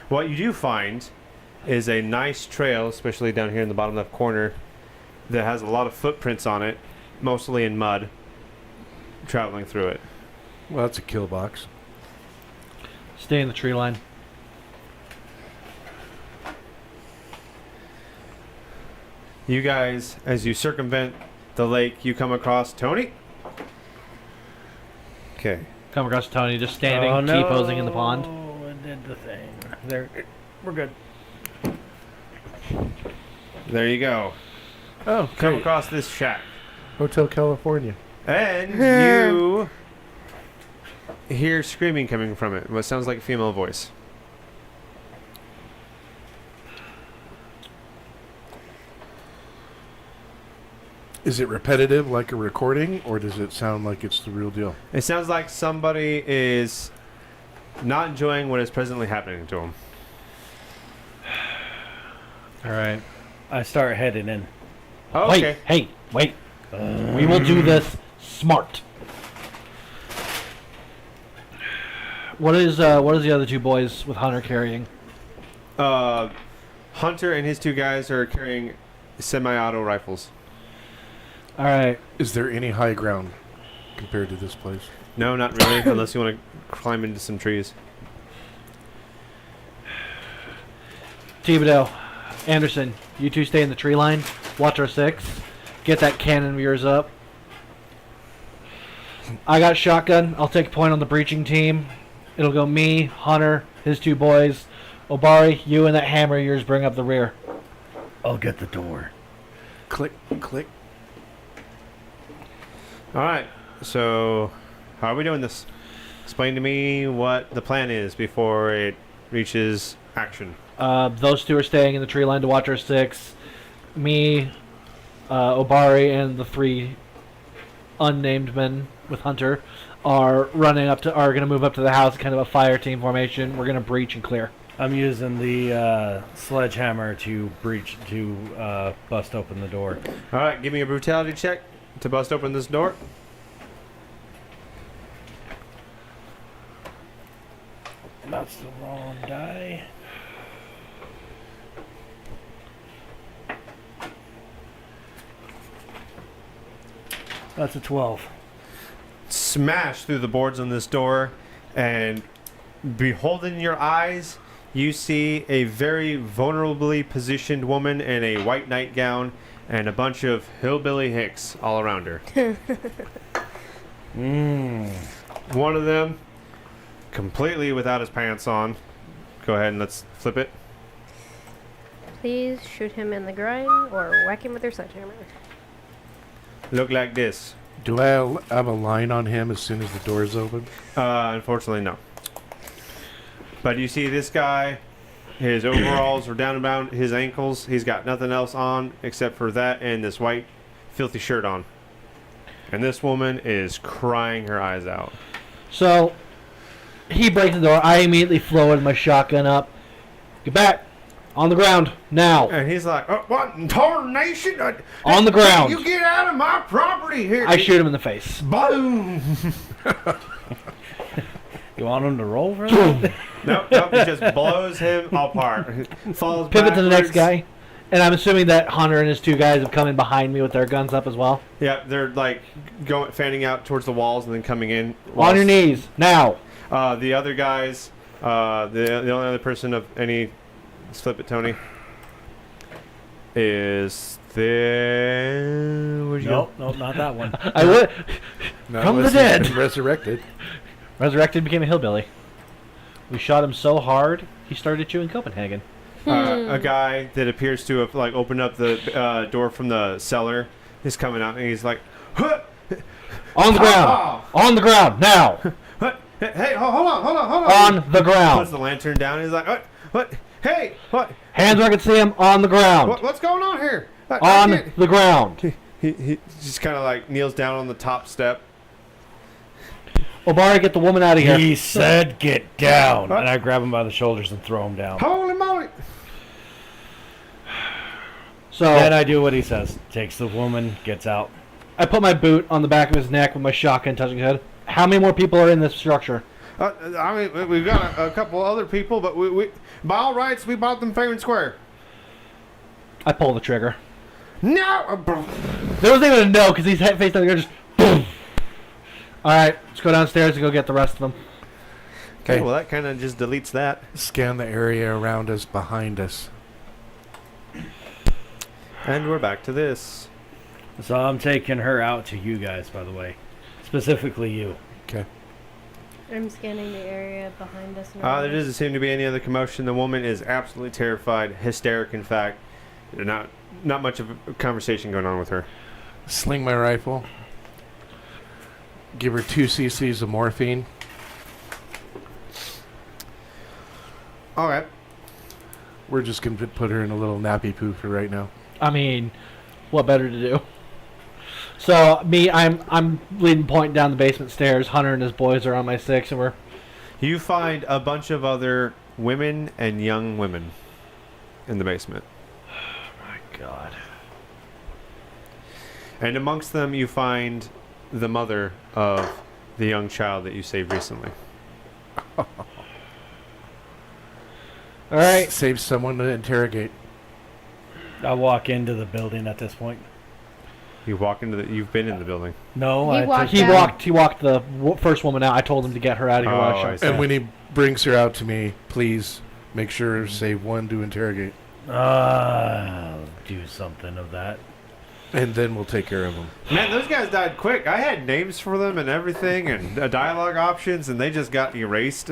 What you do find is a nice trail, especially down here in the bottom left corner, that has a lot of footprints on it, mostly in mud, traveling through it. Well, that's a kill box. Stay in the tree line. You guys, as you circumvent the lake, you come across Tony. Okay. Come across Tony just standing, Oh, no. T-posing in the pond. It did the thing. There, we're good. There you go. Oh, Come great. across this shack. Hotel California. And you hear screaming coming from it. What sounds like a female voice. Is it repetitive like a recording, or does it sound like it's the real deal? It sounds like somebody is not enjoying what is presently happening to them. All right. I start heading in. Oh, Wait, okay. hey, wait. We will do this smart. What is the other two boys with Hunter carrying? Hunter and his two guys are carrying semi-auto rifles. All right. Is there any high ground compared to this place? No, not really, unless you want to climb into some trees. Thibodeau, Anderson, you two stay in the tree line. Watch our six. Get that cannon of yours up. I got shotgun. I'll take point on the breaching team. It'll go me, Hunter, his two boys. Obari, you and that hammer of yours bring up the rear. I'll get the door. Click, click. All right. So, how are we doing this? Explain to me what the plan is before it reaches action. Those two are staying in the tree line to watch our six. Me, Obari, and the three unnamed men with Hunter are going to move up to the house, kind of a fire team formation. We're going to breach and clear. I'm using the sledgehammer to bust open the door. All right. Give me a brutality check to bust open this door. That's the wrong die. That's a 12. Smash through the boards on this door, and behold in your eyes, you see a very vulnerably positioned woman in a white nightgown and a bunch of hillbilly hicks all around her. One of them completely without his pants on. Go ahead and let's flip it. Please shoot him in the groin or whack him with your sledgehammer. Look like this. Do I have a line on him as soon as the door is open? Unfortunately, no. But you see this guy, his overalls are down about his ankles. He's got nothing else on except for that and this white, filthy shirt on. And this woman is crying her eyes out. So, he breaks the door. I immediately floated my shotgun up. Get back. On the ground now. And he's like, what in tarnation? On the ground. You get out of my property here. I shoot him in the face. Boom. You want him to roll for that? Nope, it just blows him apart. Falls Pivot to the next backwards. guy. And I'm assuming that Hunter and his two guys have come in behind me with their guns up as well. Yeah, they're like fanning out towards the walls and then coming in. On your knees now. The other guys, the only other person of any, let's flip it, Tony, is there. Where'd you Nope, nope, not that one. I would. Not From the unless he's dead. been resurrected. Resurrected, became a hillbilly. We shot him so hard he started chewing Copenhagen. A guy that appears to have like opened up the door from the cellar is coming out and he's like, huh, On the ground. On the ground now. huh, hey, hold on. On the Puts ground. the lantern down. And he's like, what? Hey, what? Hands where I can see him. On the ground. What's going on here? On the ground. He just kind of like kneels down on the top step. Obara, get the woman out of here. He said, "Get down," What? and I grab him by the shoulders and throw him down. Holy moly! So Then I do what he says. Takes the woman, gets out. I put my boot on the back of his neck with my shotgun touching his head. How many more people are in this structure? I mean, we've got a couple other people, but we by all rights, we bought them fair and square. I pull the trigger. No! There wasn't even a no because he's face down there just boom. All right, let's go downstairs and go get the rest of them. Okay, Okay. well, that kind of just deletes that. Scan the area around us, behind us. And we're back to this. So I'm taking her out to you guys, by the way. Specifically you. Okay. I'm scanning the area behind us now. There doesn't seem to be any other commotion. The woman is absolutely terrified, hysteric, in fact. Not much of a conversation going on with her. Sling my rifle. Give her 2 cc's of morphine. All right. We're just going to put her in a little nappy poo for right now. I mean, what better to do? So I'm leading point down the basement stairs. Hunter and his boys are on my 6, and we're You find a bunch of other women and young women in the basement. my God. And amongst them, you find the mother of the young child that you saved recently. All right. Save someone to interrogate. I walk into the building at this point. You walk into you've been in the building. No, He I walked took- out. He walked the first woman out. I told him to get her out of here. while I Oh, shot. I see. And when he brings her out to me, please make sure save one to interrogate. I'll do something of that. And then we'll take care of him. Man, those guys died quick. I had names for them and everything and dialogue options, and they just got erased.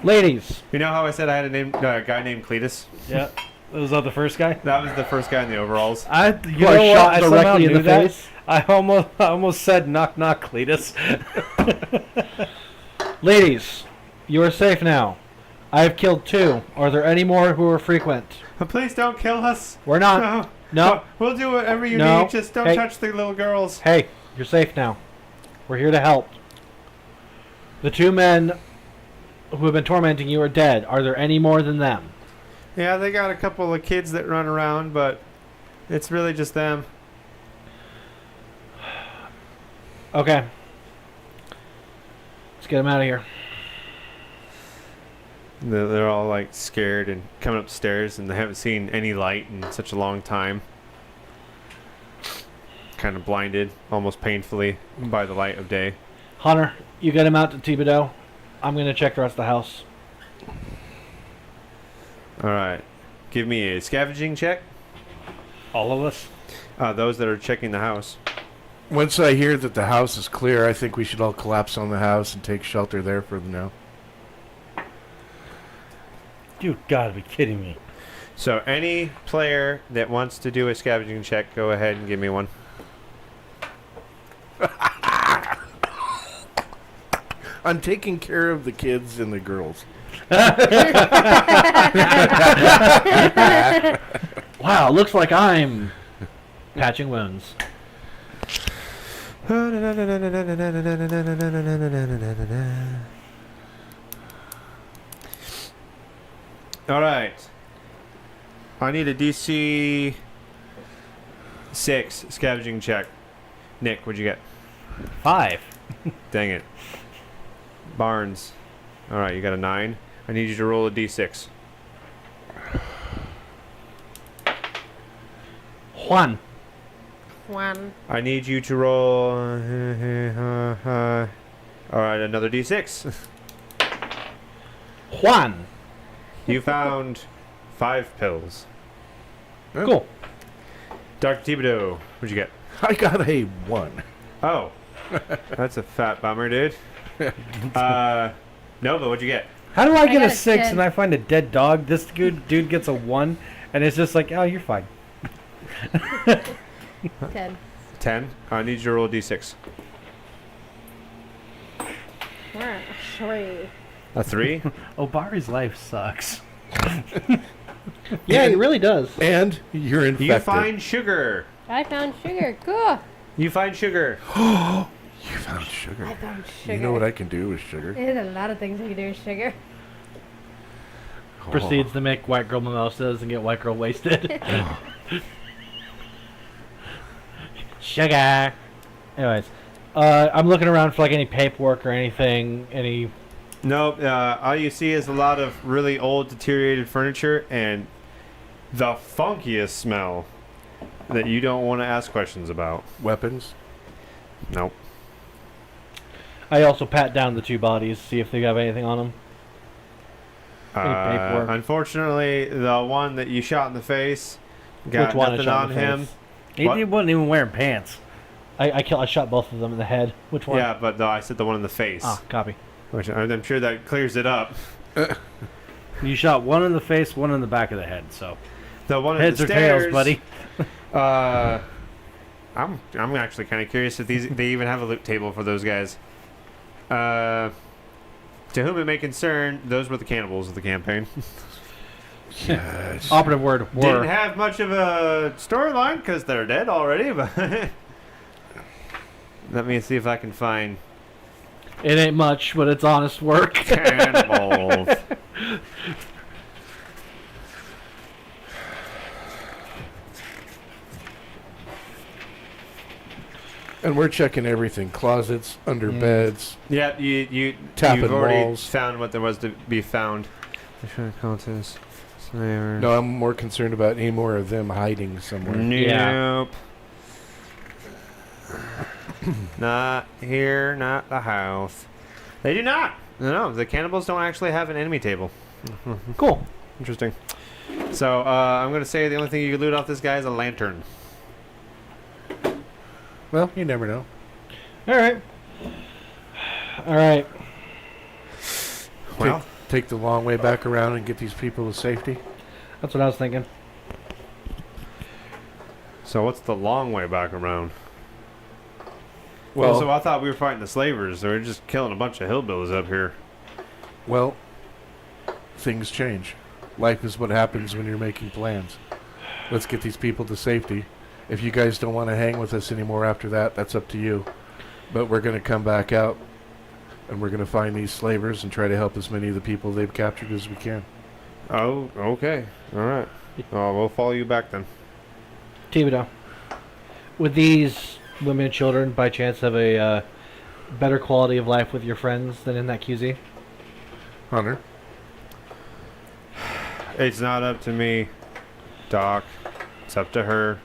Ladies, You know how I said I had a guy named Cletus? Yeah. Was that the first guy? That was the first guy in the overalls. I who are shot directly in the face. I almost said knock knock Cletus. Ladies, you are safe now. I have killed 2. Are there any more who are frequent? Please don't kill us. We're not. No. We'll do whatever you No. need. Just don't Hey. touch the little girls. Hey, you're safe now. We're here to help. The 2 men who have been tormenting you are dead. Are there any more than them? Yeah, they got a couple of kids that run around, but it's really just them. Okay. Let's get them out of here. They're all like scared and coming upstairs, and they haven't seen any light in such a long time. Kind of blinded, almost painfully, by the light of day. Hunter, you get him out to Thibodeau. I'm going to check the rest of the house. All right, give me a scavenging check. All of us. Those that are checking the house. Once I hear that the house is clear, I think we should all collapse on the house and take shelter there for now. You gotta be kidding me. So any player that wants to do a scavenging check, go ahead and give me one. I'm taking care of the kids and the girls. Wow, looks like I'm patching wounds. All right. I need a DC 6 scavenging check. Nick, what'd you get? 5. Dang it. Barnes. All right, you got a 9. I need you to roll a D6. Juan. One. I need you to roll. All right, another D6. Juan. You found 5 pills. Cool. Dr. Thibodeau, what'd you get? I got a 1. Oh, that's a fat bummer, dude. Nova, what'd you get? How do I get got a a 6 10. and I find a dead dog? This dude gets a 1, and it's just like, oh, you're fine. 10. 10. I need you to roll a D6. Three. A 3. Obari's life sucks. Yeah, it really does. And you're infected. You find sugar. I found sugar. Cool. You find sugar. You found sugar. I found sugar. You know what I can do with sugar? There's a lot of things you can do with sugar. Proceeds to make white girl mimosas and get white girl wasted. Sugar. Anyways, I'm looking around for like any paperwork or anything. Any. Nope. All you see is a lot of really old, deteriorated furniture and the funkiest smell that you don't want to ask questions about. Weapons. Nope. I also pat down the 2 bodies, see if they have anything on them. Any paperwork? Unfortunately, the one that you shot in the face got Which one I nothing shot on in the him. face? He What? wasn't even wearing pants. I shot both of them in the head. Which one? Yeah, but no, I said the one in the face. Ah, copy. Which I'm sure that clears it up. You shot one in the face, one in the back of the head. So The one heads in or the stairs, tails, buddy. I'm actually kind of curious if they even have a loot table for those guys. To whom it may concern, those were the cannibals of the campaign. Yes. Operative word. Didn't Were. have much of a storyline because they're dead already. But let me see if I can find It ain't much, but it's honest work. cannibals. And we're checking everything: closets, under beds. Yeah, you've Tapping already walls. found what there was to be found. No. No, I'm more concerned about any more of them hiding somewhere. Nope. Not here, not the house. They do not. No, the cannibals don't actually have an enemy table. Cool. Interesting. So I'm gonna say the only thing you can loot off this guy is a lantern. Well, you never know. All right. All right. Well, Take the long way back around and get these people to safety. That's what I was thinking. so what's the long way back around? Well, So I thought we were fighting the slavers. So we're just killing a bunch of hillbillies up here. well, things change. Life is what happens when you're making plans. Let's get these people to safety. If you guys don't want to hang with us anymore after that, that's up to you. But we're going to come back out, and we're going to find these slavers and try to help as many of the people they've captured as we can. Oh, okay. All right. Oh, we'll follow you back then. Thibodeau. Would these women and children, by chance, have a better quality of life with your friends than in that QZ? Hunter? It's not up to me, Doc. It's up to her.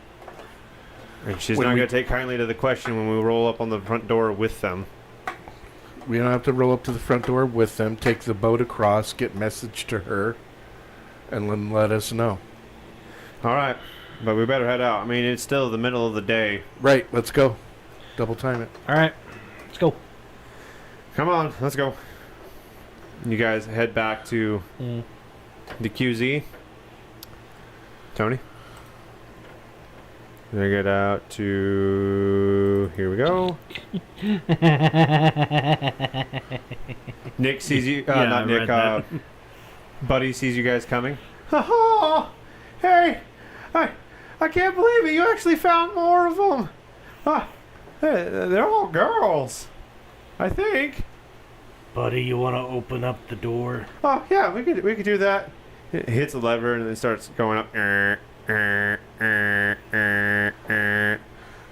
And she's When not we- going to take kindly to the question when we roll up on the front door with them. We don't have to roll up to the front door with them, take the boat across, get message to her, and then let us know. All right. But we better head out. I mean, it's still the middle of the day. Right, let's go. Double time it. All right. Let's go. Come on, let's go. You guys head back to the QZ. Tony? They get out to... Here we go. Nick sees you... Yeah, not I Nick. read Buddy sees you guys coming. Oh, hey! I can't believe it. You actually found more of them. They're all girls. I think. Buddy, you want to open up the door? Oh, yeah, we could do that. It hits a lever and then starts going up.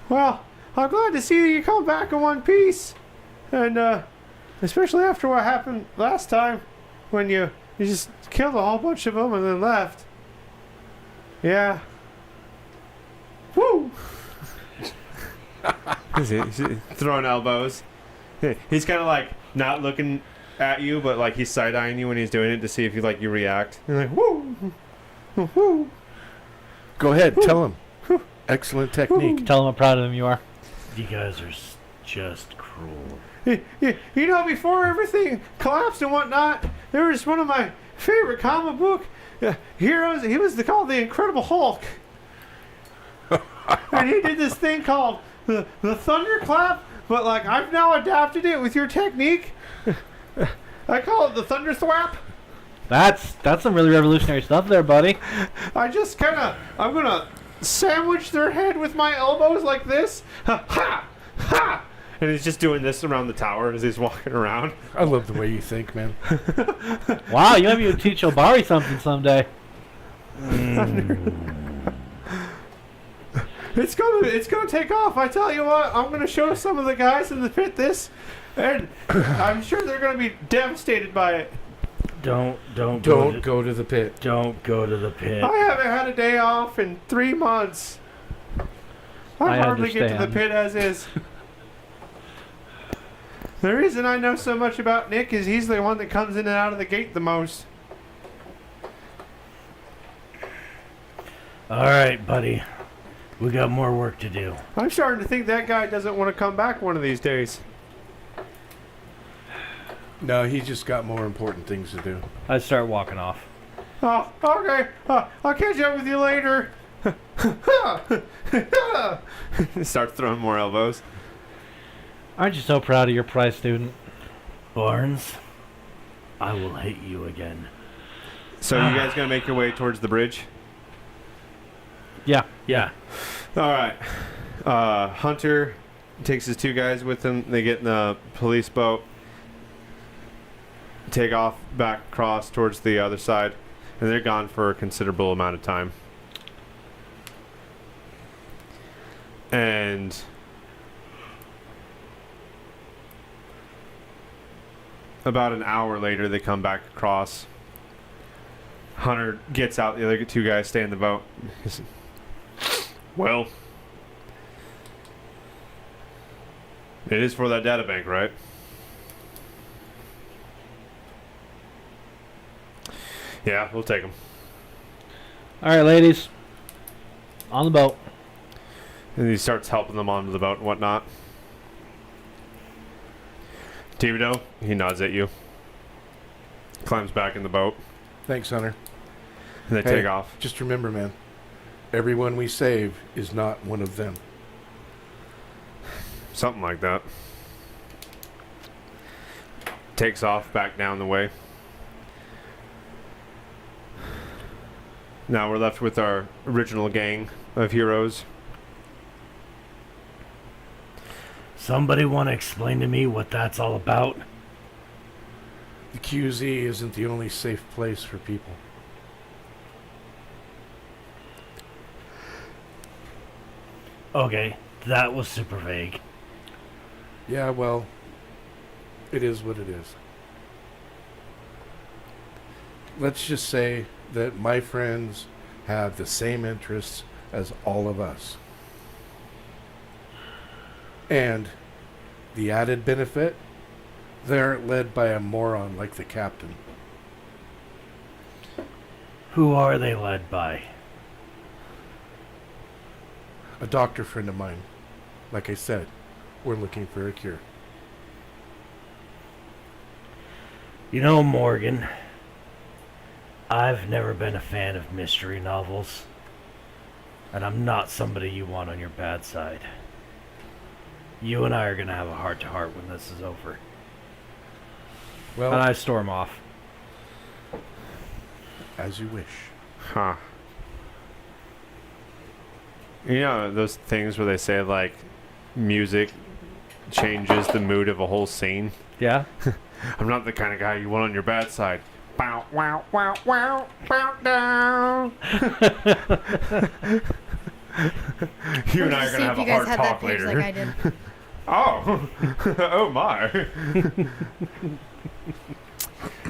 Well, I'm glad to see that you come back in one piece, and especially after what happened last time, when you just killed a whole bunch of them and then left. Yeah. Woo! He's throwing elbows. He's kind of like not looking at you, but like he's side eyeing you when he's doing it to see if you react. You're like, woo, woo. Go ahead, tell him. Excellent technique. Tell them how proud of them you are. You guys are just cruel. You know, before everything collapsed and whatnot, there was one of my favorite comic book heroes. He was called the Incredible Hulk, and he did this thing called the Thunderclap. But like I've now adapted it with your technique. I call it the Thunder Thwap. That's some really revolutionary stuff there, buddy. I'm gonna sandwich their head with my elbows like this. Ha ha ha! And he's just doing this around the tower as he's walking around. I love the way you think, man. Wow, you maybe would teach Obari something someday. It's gonna take off. I tell you what, I'm gonna show some of the guys in the pit this, and I'm sure they're gonna be devastated by it. Don't Don't go to the pit. Don't go to the pit. I haven't had a day off in 3 months. I hardly get to the understand. pit as is. The reason I know so much about Nick is he's the one that comes in and out of the gate the most. All right, buddy. We got more work to do. I'm starting to think that guy doesn't want to come back one of these days. No, he's just got more important things to do. I start walking off. Oh, okay. I'll catch up with you later. Starts throwing more elbows. Aren't you so proud of your prize student? Barnes, I will hate you again. So you guys gonna make your way towards the bridge? Yeah. Yeah. All right. Hunter takes his 2 guys with him. They get in the police boat, take off back across towards the other side, and they're gone for a considerable amount of time. And about an hour later, they come back across. Hunter gets out. The other 2 guys stay in the boat. Well, it is for that data bank, right? Yeah, we'll take them. All right, ladies. On the boat. And he starts helping them onto the boat and whatnot. Thibodeau, he nods at you. Climbs back in the boat. Thanks, Hunter. And they Hey. take off. Just remember, man, everyone we save is not one of them. Something like that. Takes off back down the way. Now we're left with our original gang of heroes. Somebody want to explain to me what that's all about? The QZ isn't the only safe place for people. Okay, that was super vague. Yeah, well, it is what it is. Let's just say that my friends have the same interests as all of us. And the added benefit, they aren't led by a moron like the captain. Who are they led by? A doctor friend of mine. Like I said, we're looking for a cure. You know, Morgan, I've never been a fan of mystery novels. And I'm not somebody you want on your bad side. You and I are going to have a heart-to-heart when this is over. Well, And I storm off. as you wish. Huh. You know those things where they say like music changes the mood of a whole scene? Yeah? I'm not the kind of guy you want on your bad side. Bow, wow, wow, wow, bow down. You and I are See gonna have if a you guys hard had talk that page later. like I did. Oh, oh my.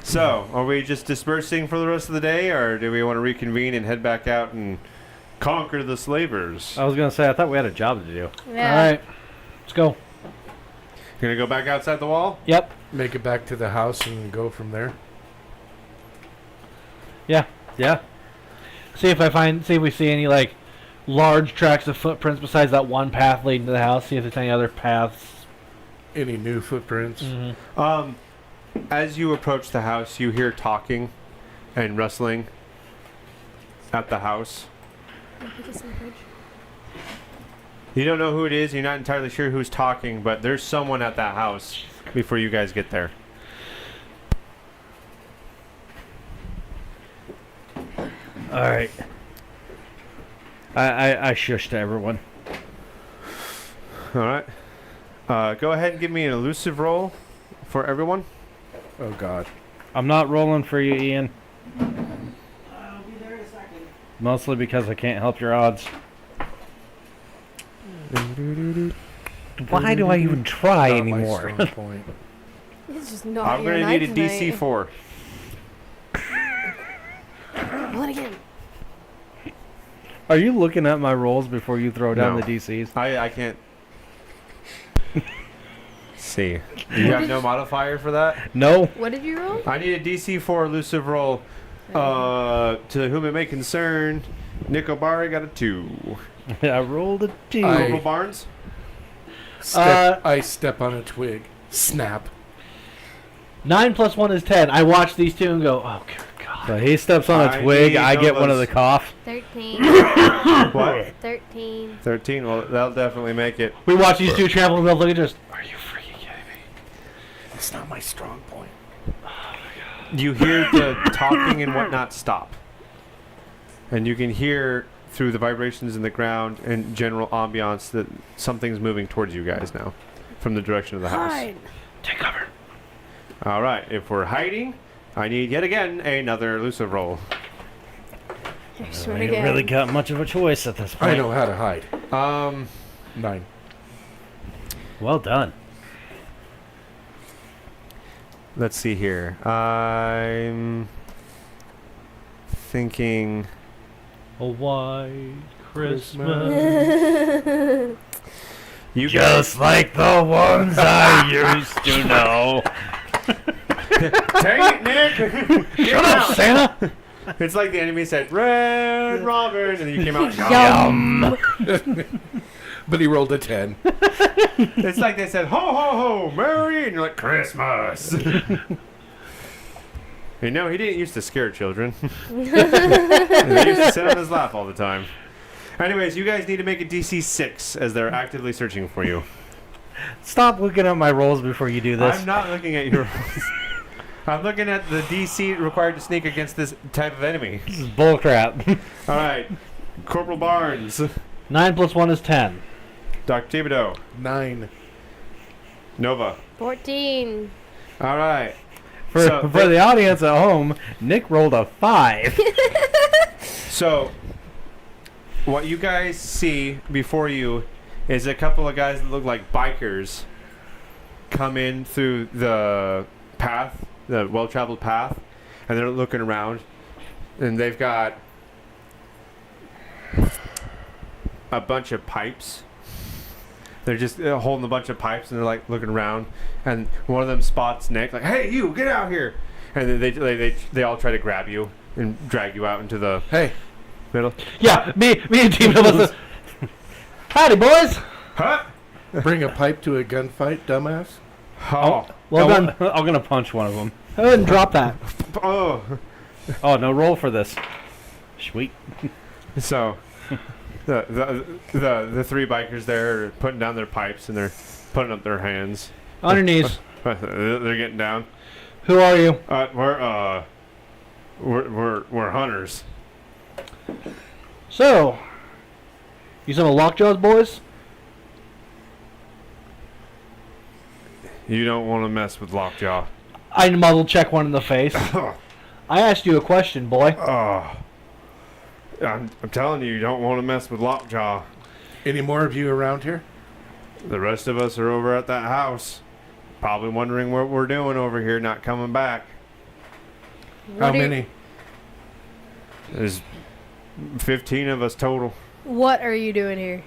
So, are we just dispersing for the rest of the day, or do we want to reconvene and head back out and conquer the slavers? I was gonna say I thought we had a job to do. Yeah. All right, let's go. Gonna go back outside the wall? Yep. Make it back to the house and go from there. Yeah. See if we see any like large tracks of footprints besides that one path leading to the house. See if there's any other paths. Any new footprints? As you approach the house, you hear talking and rustling at the house. You don't know who it is. You're not entirely sure who's talking, but there's someone at that house before you guys get there. All right. I shushed everyone. All right. Go ahead and give me an elusive roll for everyone. Oh God. I'm not rolling for you, Ian. I'll be there in a second. Mostly because I can't help your odds. Why do I even try Not my anymore? strong point. It's just not I'm your gonna night need a DC tonight. 4. Roll it again. Are you looking at my rolls before you throw down No. the DCs? I can't see. You have no modifier for that? No. What did you roll? I need a DC 4 elusive roll. To whom it may concern, Nick O'Barry got a 2. I rolled a 2. Corporal Barnes? I step on a twig. Snap. 9 plus 1 is 10. I watch these two and go, oh God. So he steps on a I twig, need I get one of the Novas. cough. 13. What? 13. 13. Well, that'll definitely make it. We watch these two travel and they'll look at us. Are you freaking kidding me? It's not my strong point. You hear the talking and whatnot stop. And you can hear through the vibrations in the ground and general ambiance that something's moving towards you guys now from the direction of the house. Hide. Take cover. All right. If we're hiding, I need yet again another elusive roll. I swear I to ain't God. really got much of a choice at this point. I know how to hide. 9. Well done. Let's see here. I'm thinking. A white Christmas. You Just like the ones I used to know. Dang it, Nick! Shut up, Santa! It's like the enemy said, Red Robin, and then you came out. Yum. But he rolled a 10. It's like they said, ho, ho, ho, Merry, and you're like, Christmas. You know, he didn't used to scare children. They used to sit on his lap all the time. Anyways, you guys need to make a DC 6 as they're actively searching for you. Stop looking at my rolls before you do this. I'm not looking at your rolls. I'm looking at the DC required to sneak against this type of enemy. This is bullcrap. All right. Corporal Barnes. 9 plus 1 is 10. Dr. Thibodeau. 9. Nova. 14. All right. For, So, for the audience at home, Nick rolled a 5. So, what you guys see before you is a couple of guys that look like bikers come in through the path, the well-traveled path, and they're looking around, and they've got a bunch of pipes. They're just holding a bunch of pipes, and they're like looking around, and one of them spots Nick, like, "Hey, you, get out here!" And then they all try to grab you and drag you out into the Hey, middle. Yeah, me and Team Melissa. Howdy, boys. Huh? bring a pipe to a gunfight, dumbass. Oh. Well done. I'm going to punch one of them. Go ahead and drop that. Oh. Oh, no roll for this. Sweet. So, the three bikers there are putting down their pipes and they're putting up their hands. On your knees. They're getting down. Who are you? We're hunters. So, you some of Lockjaw's boys? You don't want to mess with Lockjaw. I muzzle check one in the face. I asked you a question, boy. Oh. I'm telling you, you don't want to mess with Lockjaw. Any more of you around here? The rest of us are over at that house. Probably wondering what we're doing over here, not coming back. How What are you- many? There's 15 of us total. What are you doing here?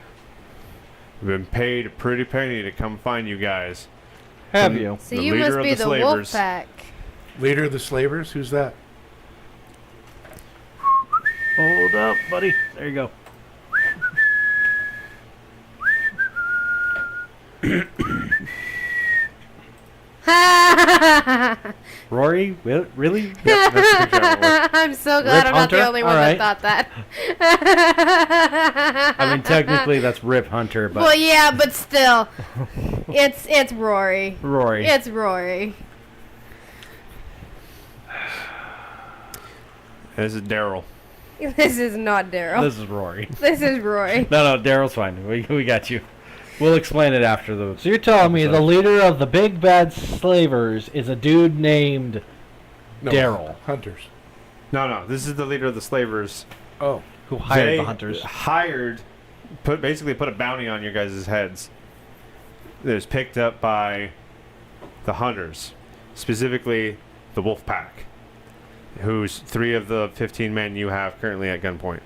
We've been paid a pretty penny to come find you guys. Have From you? So the you leader must of be the the wolf slavers. pack. Leader of the slavers? Who's that? Hold up, buddy. There you go. Rory, really? Yep, that's the picture I want. I'm so glad Rip I'm not the Hunter? only one Alright. that thought that. I mean, technically that's Rip Hunter, but Well, yeah, but still, it's Rory. Rory. It's Rory. This is Daryl. This is not Daryl. This is Rory. This is Rory. No, Daryl's fine. We got you. We'll explain it after the. So you're telling me the episode. leader of the big bad slavers is a dude named No, Daryl, Hunters. No, this is the leader of the slavers. Oh. who hired They the hunters. basically put a bounty on your guys' heads. That was picked up by the hunters, specifically the wolf pack, who's 3 of the 15 men you have currently at gunpoint.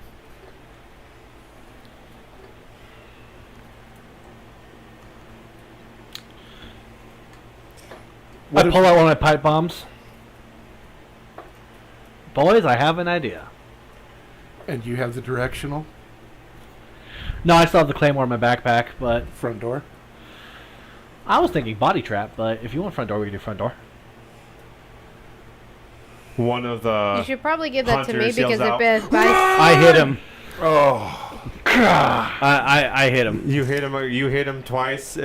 I pull out one of my pipe bombs. Boys, I have an idea. And you have the directional No, I still have the claymore in my backpack, but front door? I was thinking body trap, but if you want front door, we can do front door. One of You the should probably give that to me Hunters yells because out, it by I hit him. Oh. I hit him. you hit him twice.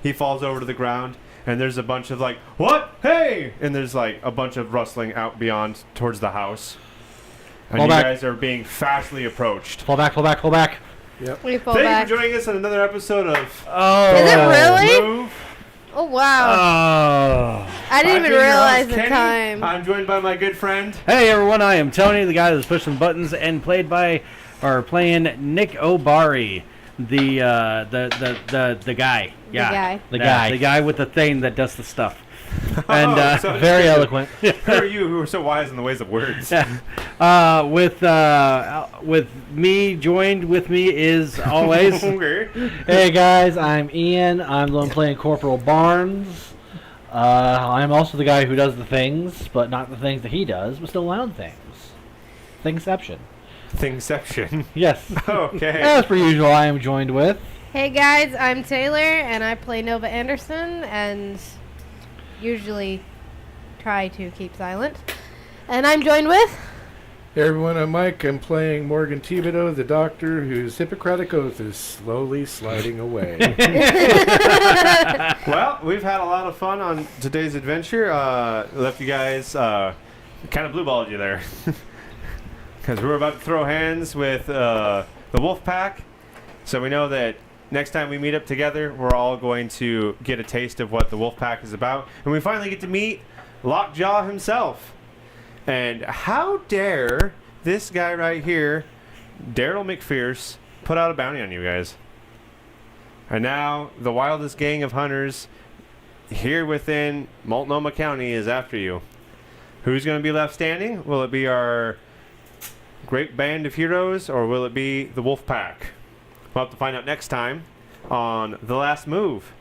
He falls over to the ground, and there's a bunch of like, what? Hey! And there's like a bunch of rustling out beyond towards the house. And Fall you back. guys are being fastly approached. Pull back, pull back, pull back. we fall Thank back. you for joining us on another episode of Oh. Is it really? Move. Oh wow! Oh. I didn't I'm even your host, realize the Kenny. time. I'm joined by my good friend. Hey everyone, I am Tony, the guy that's pushing buttons and playing Nick O'Barry, the guy. Yeah. guy. The guy. The guy with the thing that does the stuff. And so- Very eloquent. Who are you who are so wise in the ways of words? with me joined with me is always Okay. Hey guys, I'm Ian. I'm the one playing Corporal Barnes. I'm also the guy who does the things, but not the things that he does, but still my own things. Thingception. Thingception. Yes. Okay. As per usual, I am joined with. Hey guys, I'm Taylor and I play Nova Anderson and usually try to keep silent. And I'm joined with Hey everyone, I'm Mike. I'm playing Morgan Thibodeau, the doctor whose Hippocratic Oath is slowly sliding away. Well, we've had a lot of fun on today's adventure. Left you guys kind of blue-balled you there. Because we're about to throw hands with the wolf pack. So we know that next time we meet up together, we're all going to get a taste of what the wolf pack is about. And we finally get to meet Lockjaw himself. And how dare this guy right here, Daryl McPherce, put out a bounty on you guys? And now the wildest gang of hunters here within Multnomah County is after you. Who's going to be left standing? Will it be our great band of heroes, or will it be the wolf pack? We'll have to find out next time on The Last Move.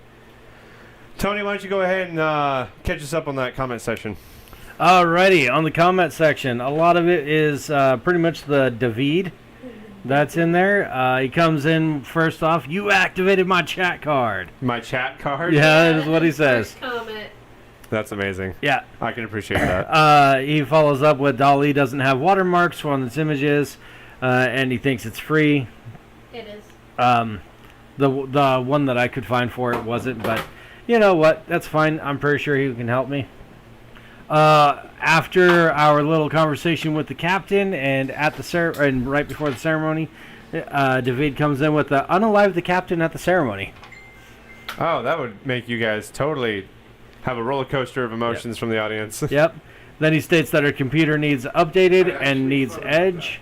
Tony, why don't you go ahead and catch us up on that comment section? Alrighty, on the comment section, a lot of it is pretty much the David that's in there. He comes in first off, you activated my chat card. My chat card? Yeah, that is what he says. comment. That's amazing. Yeah. I can appreciate that. He follows up with Dolly doesn't have watermarks on its images, and he thinks it's free. It is. The one that I could find for it wasn't, but you know what? That's fine. I'm pretty sure he can help me. After our little conversation with the captain and and right before the ceremony, David comes in with the unalive the captain at the ceremony. Oh, that would make you guys totally have a roller coaster of emotions from the audience. Yep. Then he states that her computer needs updated and needs Edge,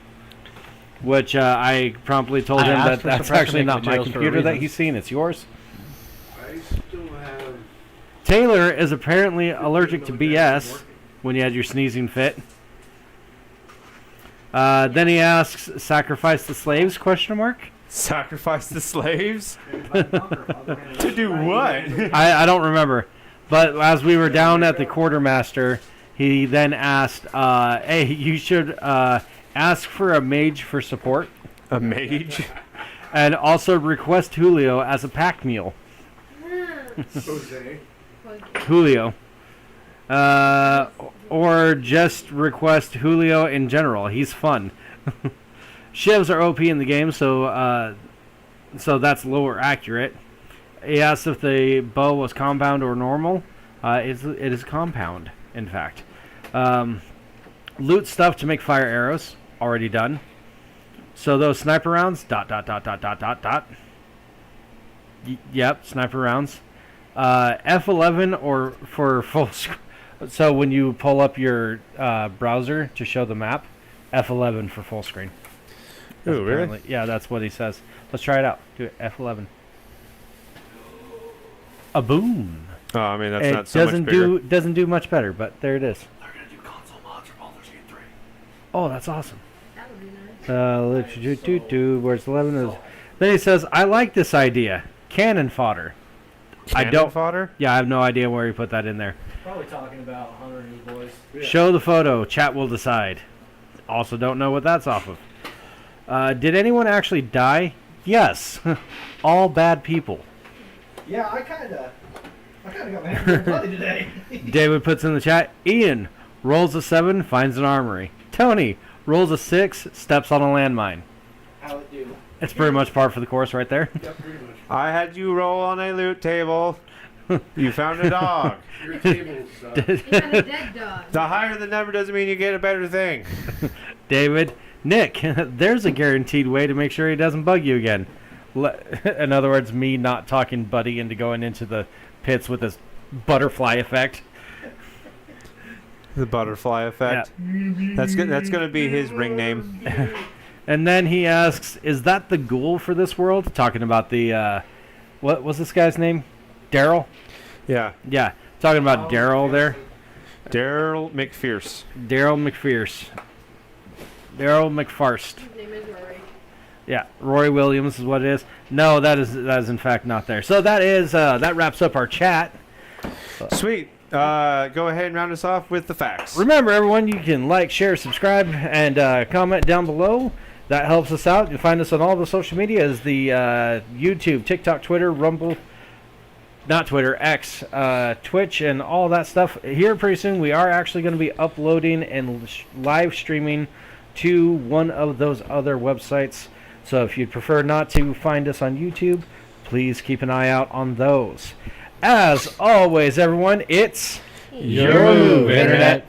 which I promptly told I him asked that for that's suppression actually not my materials for a computer that reason. he's seen. It's yours. I still have. Taylor is apparently allergic to BS when you had your sneezing fit. Then he asks, "Sacrifice the slaves?" Question mark. Sacrifice the slaves? To do what? I don't remember, but as we were down at the quartermaster, he then asked, "Hey, you should ask for a mage for support, A mage? and also request Julio as a pack mule." Jose. Julio. Or just request Julio in general. He's fun. Shivs are OP in the game, so that's lower accurate. He asked if the bow was compound or normal. It is compound, in fact. Loot stuff to make fire arrows. Already done. So those sniper rounds. ... Yep, sniper rounds. F11 or for full screen. So when you pull up your browser to show the map, F11 for full screen. That's Ooh, really? apparently- Yeah, that's what he says. Let's try it out. Do it, F11. A boom. Oh, I mean, that's It not so much bigger. doesn't do much better, but there it is. They're gonna do console mods for Baldur's Gate 3. Oh, that's awesome. That would be nice. Where's 11 is. Then he says, "I like this idea. Cannon fodder." I Cannon don't. fodder? Yeah, I have no idea where he put that in there. Probably talking about Hunter and his boys. Show the photo. Chat will decide. Also, don't know what that's off of. Did anyone actually die? Yes. All bad people. Yeah, I kind of got my hands bloody today. David puts in the chat. Ian rolls a 7, finds an armory. Tony rolls a 6, steps on a landmine. How it do? It's pretty much par for the course right there. Yeah, pretty much. I had you roll on a loot table. You found a dog. Your tables. You got a dead dog. The higher the number doesn't mean you get a better thing. David, Nick, there's a guaranteed way to make sure he doesn't bug you again. In other words, me not talking Buddy into going into the pits with this butterfly effect. The butterfly effect. That's good. That's going to be his ring name. And then he asks, "Is that the ghoul for this world?" Talking about the, what was this guy's name? Daryl? Yeah. Yeah, talking about Daryl there. Daryl McPherce. Daryl McPherce. Daryl McFarst. His name is Rory. Yeah, Roy Williams is what it is. No, that is in fact not there. So that wraps up our chat. Sweet. Go ahead and round us off with the facts. Remember, everyone, you can like, share, subscribe, and comment down below. That helps us out. You can find us on all the social medias: the YouTube, TikTok, Twitter, Rumble. Not Twitter, X, Twitch, and all that stuff. Here pretty soon we are actually going to be uploading and live streaming to one of those other websites. So if you'd prefer not to find us on YouTube, please keep an eye out on those. As always, everyone, it's Your move, Internet.